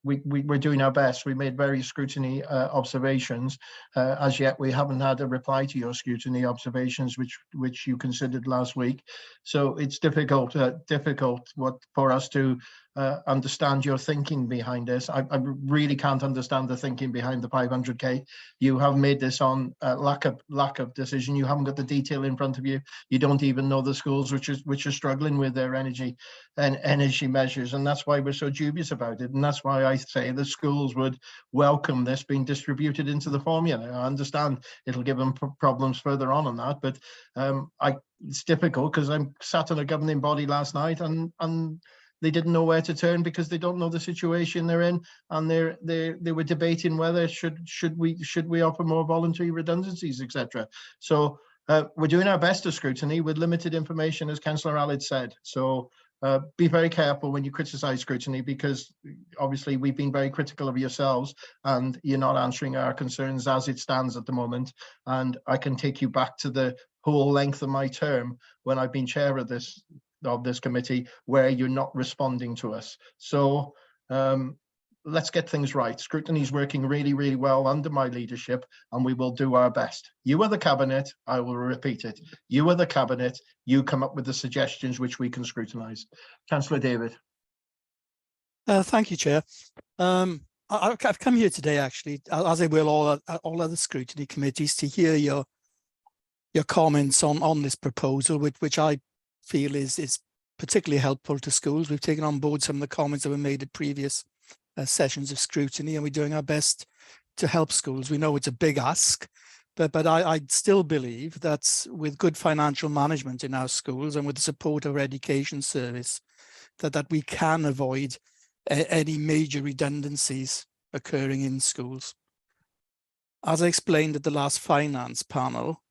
We're doing our best. We made various Scrutiny observations. As yet, we haven't had a reply to your Scrutiny observations, which you considered last week. So it's difficult for us to understand your thinking behind this. I really can't understand the thinking behind the 500k. You have made this on lack of decision. You haven't got the detail in front of you. You don't even know the schools which are struggling with their energy measures, and that's why we're so dubious about it. And that's why I say the schools would welcome this being distributed into the formula. I understand it'll give them problems further on that, but it's difficult because I sat on a governing body last night and they didn't know where to turn because they don't know the situation they're in, and they were debating whether should we offer more voluntary redundancies, etc. So we're doing our best to scrutiny with limited information, as Councillor Allard said. So be very careful when you criticise scrutiny, because obviously we've been very critical of yourselves and you're not answering our concerns as it stands at the moment. And I can take you back to the whole length of my term when I've been chair of this committee, where you're not responding to us. So let's get things right. Scrutiny is working really, really well under my leadership, and we will do our best. You are the cabinet. I will repeat it. You are the cabinet. You come up with the suggestions which we can scrutinise. Councillor David. Thank you, Chair. I've come here today, actually, as I will all other scrutiny committees, to hear your comments on this proposal, which I feel is particularly helpful to schools. We've taken on board some of the comments that were made at previous sessions of scrutiny, and we're doing our best to help schools. We know it's a big ask, but I still believe that with good financial management in our schools and with the support of our education service, that we can avoid any major redundancies occurring in schools. As I explained at the last finance panel,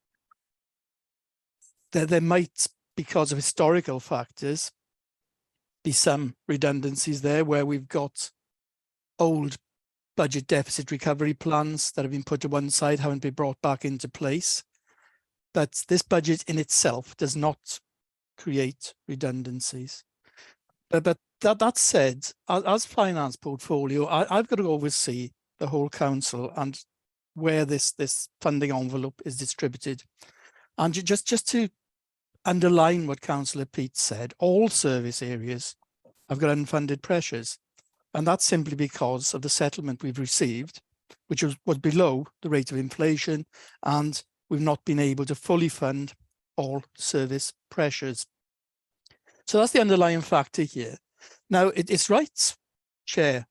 there might, because of historical factors, be some redundancies there where we've got old budget deficit recovery plans that have been put to one side, haven't been brought back into place. But this budget in itself does not create redundancies. But that said, as finance portfolio, I've got to oversee the whole council and where this funding envelope is distributed. And just to underline what Councillor Peat said, all service areas have got unfunded pressures, and that's simply because of the settlement we've received, which was below the rate of inflation, and we've not been able to fully fund all service pressures. So that's the underlying factor here. Now, it's right, Chair,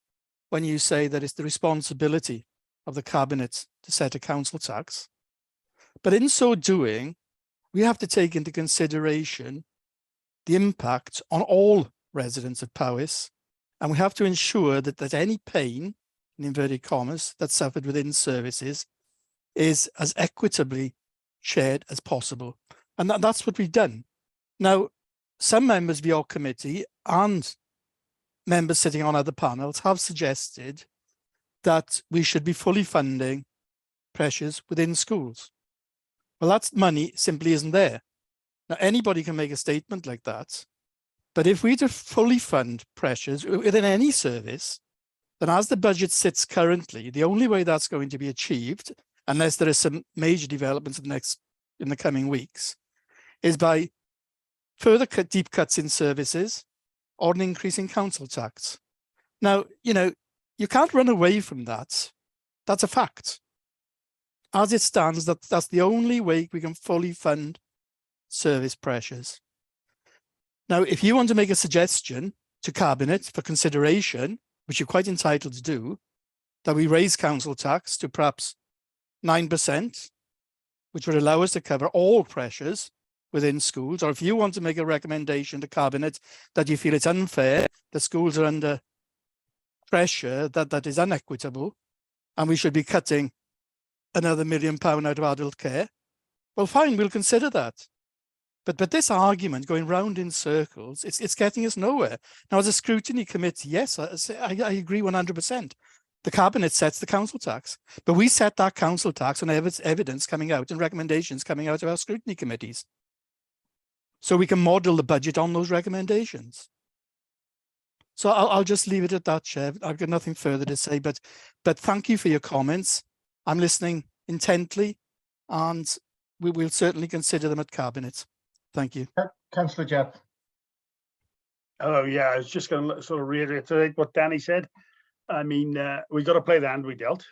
when you say that it's the responsibility of the Cabinet to set a council tax, but in so doing, we have to take into consideration the impact on all residents of Powys, and we have to ensure that any pain, in inverted commas, that's suffered within services is as equitably shared as possible. And that's what we've done. Now, some members of your committee and members sitting on other panels have suggested that we should be fully funding pressures within schools. Well, that money simply isn't there. Now, anybody can make a statement like that, but if we to fully fund pressures within any service, then as the budget sits currently, the only way that's going to be achieved, unless there is some major developments in the coming weeks, is by further deep cuts in services or an increase in council tax. Now, you can't run away from that. That's a fact. As it stands, that's the only way we can fully fund service pressures. Now, if you want to make a suggestion to Cabinet for consideration, which you're quite entitled to do, that we raise council tax to perhaps 9%, which would allow us to cover all pressures within schools, or if you want to make a recommendation to Cabinet that you feel it's unfair, that schools are under pressure that is unequitable, and we should be cutting another £1 million out of adult care, well, fine, we'll consider that. But this argument going round in circles, it's getting us nowhere. Now, as a scrutiny committee, yes, I agree 100%. The Cabinet sets the council tax, but we set that council tax on evidence coming out and recommendations coming out of our scrutiny committees. So we can model the budget on those recommendations. So I'll just leave it at that, Chair. I've got nothing further to say, but thank you for your comments. I'm listening intently, and we will certainly consider them at Cabinet. Thank you. Councillor Jeff. Oh yeah, I was just going to sort of reiterate what Danny said. I mean, we got to play the hand we dealt.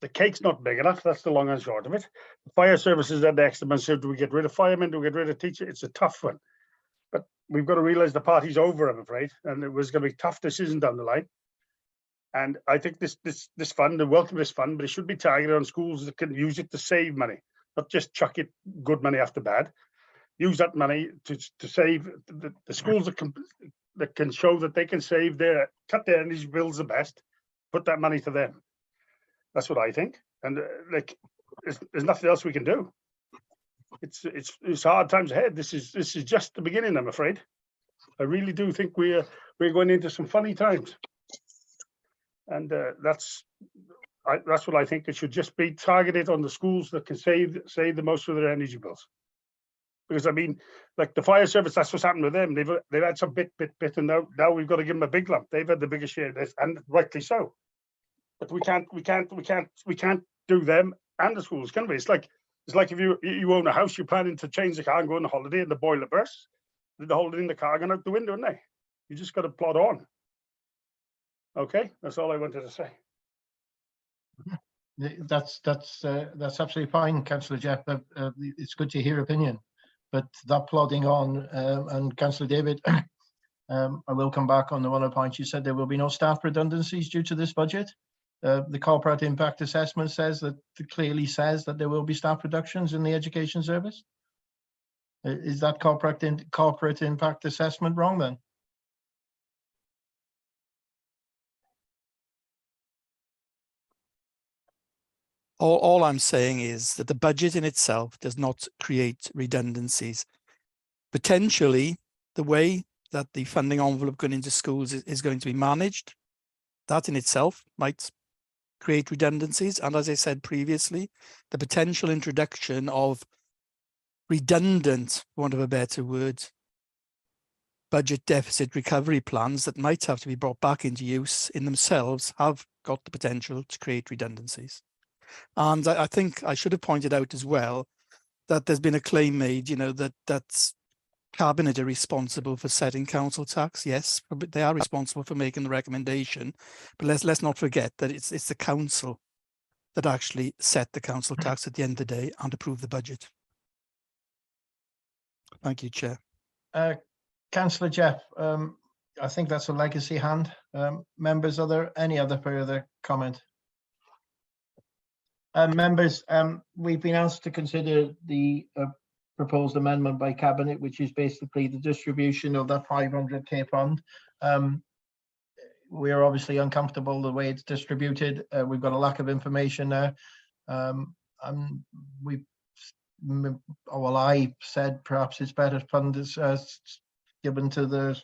The cake's not big enough. That's the long and short of it. The fire services had the extra money. So do we get rid of firemen? Do we get rid of teachers? It's a tough one. But we've got to realise the party's over, I'm afraid, and it was going to be tough decisions down the line. And I think this fund, I welcome this fund, but it should be targeted on schools that can use it to save money, not just chuck it good money after bad. Use that money to save the schools that can show that they can save cut their energy bills the best. Put that money to them. That's what I think. And like, there's nothing else we can do. It's hard times ahead. This is just the beginning, I'm afraid. I really do think we're going into some funny times. And that's what I think. It should just be targeted on the schools that can save the most of their energy bills. Because I mean, like the fire service, that's what's happened with them. They've had some bit, and now we've got to give them a big lump. They've had the biggest share of this, and rightly so. But we can't do them and the schools, can we? It's like if you own a house, you're planning to change the car and go on a holiday, and the boiler bursts. The hole in the car going out the window, isn't they? You just got to plod on. Okay, that's all I wanted to say. That's absolutely fine, Councillor Jeff. It's good to hear your opinion, but that plodding on, and Councillor David, I will come back on the one point. You said there will be no staff redundancies due to this budget. The corporate impact assessment clearly says that there will be staff reductions in the education service. Is that corporate impact assessment wrong then? All I'm saying is that the budget in itself does not create redundancies. Potentially, the way that the funding envelope going into schools is going to be managed, that in itself might create redundancies. And as I said previously, the potential introduction of redundant, for want of a better word, budget deficit recovery plans that might have to be brought back into use in themselves have got the potential to create redundancies. And I think I should have pointed out as well that there's been a claim made, that Cabinet are responsible for setting council tax. Yes, but they are responsible for making the recommendation. But let's not forget that it's the council that actually set the council tax at the end of the day and approve the budget. Thank you, Chair. Councillor Jeff, I think that's a legacy hand. Members, are there any other further comment? Members, we've been asked to consider the proposed amendment by Cabinet, which is basically the distribution of that 500k fund. We are obviously uncomfortable the way it's distributed. We've got a lack of information there. I said perhaps it's better fund is given to the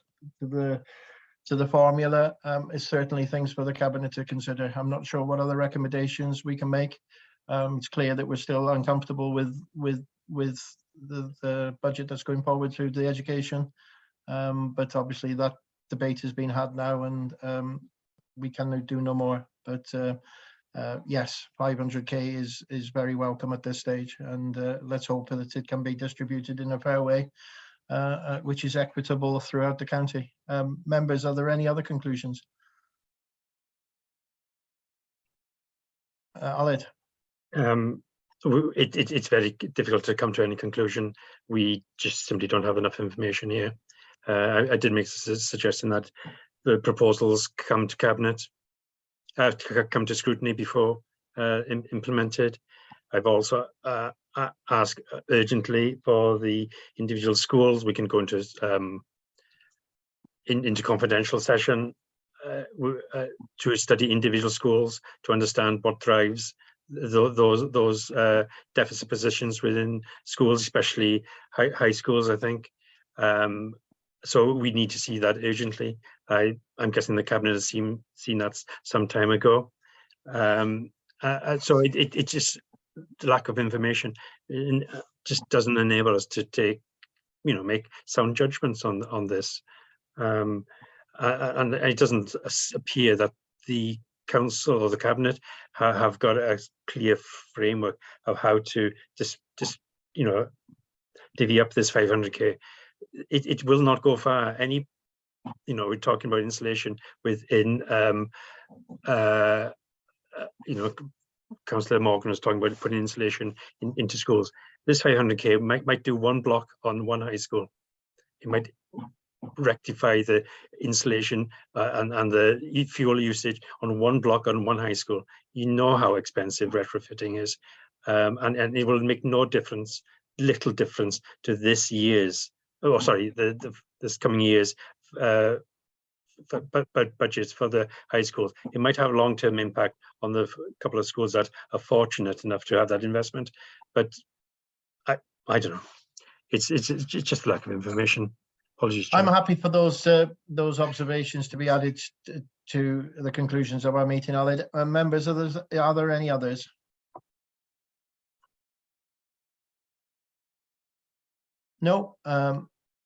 formula. It's certainly things for the Cabinet to consider. I'm not sure what other recommendations we can make. It's clear that we're still uncomfortable with the budget that's going forward through the education, but obviously that debate has been had now, and we can do no more. But yes, 500k is very welcome at this stage, and let's hope that it can be distributed in a fair way, which is equitable throughout the county. Members, are there any other conclusions? Aled. It's very difficult to come to any conclusion. We just simply don't have enough information here. I did make a suggestion that the proposals come to Cabinet, come to scrutiny before implemented. I've also asked urgently for the individual schools. We can go into confidential session to study individual schools to understand what drives those deficit positions within schools, especially high schools, I think. So we need to see that urgently. I'm guessing the Cabinet has seen that some time ago. So it just, the lack of information just doesn't enable us to make sound judgments on this. And it doesn't appear that the Council or the Cabinet have got a clear framework of how to just divvy up this 500k. It will not go far. Any you know, we're talking about insulation within, you know, Councillor Morgan was talking about putting insulation into schools. This 500k might do one block on one high school. It might rectify the insulation and the fuel usage on one block on one high school. You know how expensive retrofitting is, and it will make no difference, little difference to this year's, oh sorry, this coming year's budgets for the high schools. It might have a long-term impact on the couple of schools that are fortunate enough to have that investment, but I don't know. It's just lack of information. Apologies, Chair. I'm happy for those observations to be added to the conclusions of our meeting. Members, are there any others? No.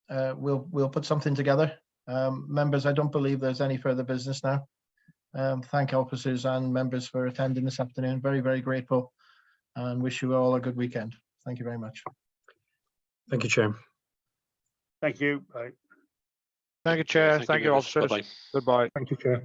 We'll put something together. Members, I don't believe there's any further business now. Thank officers and members for attending this afternoon. Very, very grateful, and wish you all a good weekend. Thank you very much. Thank you, Chair. Thank you. Bye. Thank you, Chair. Thank you, Thank you, members. officers. Bye-bye. Goodbye. Thank you, Chair.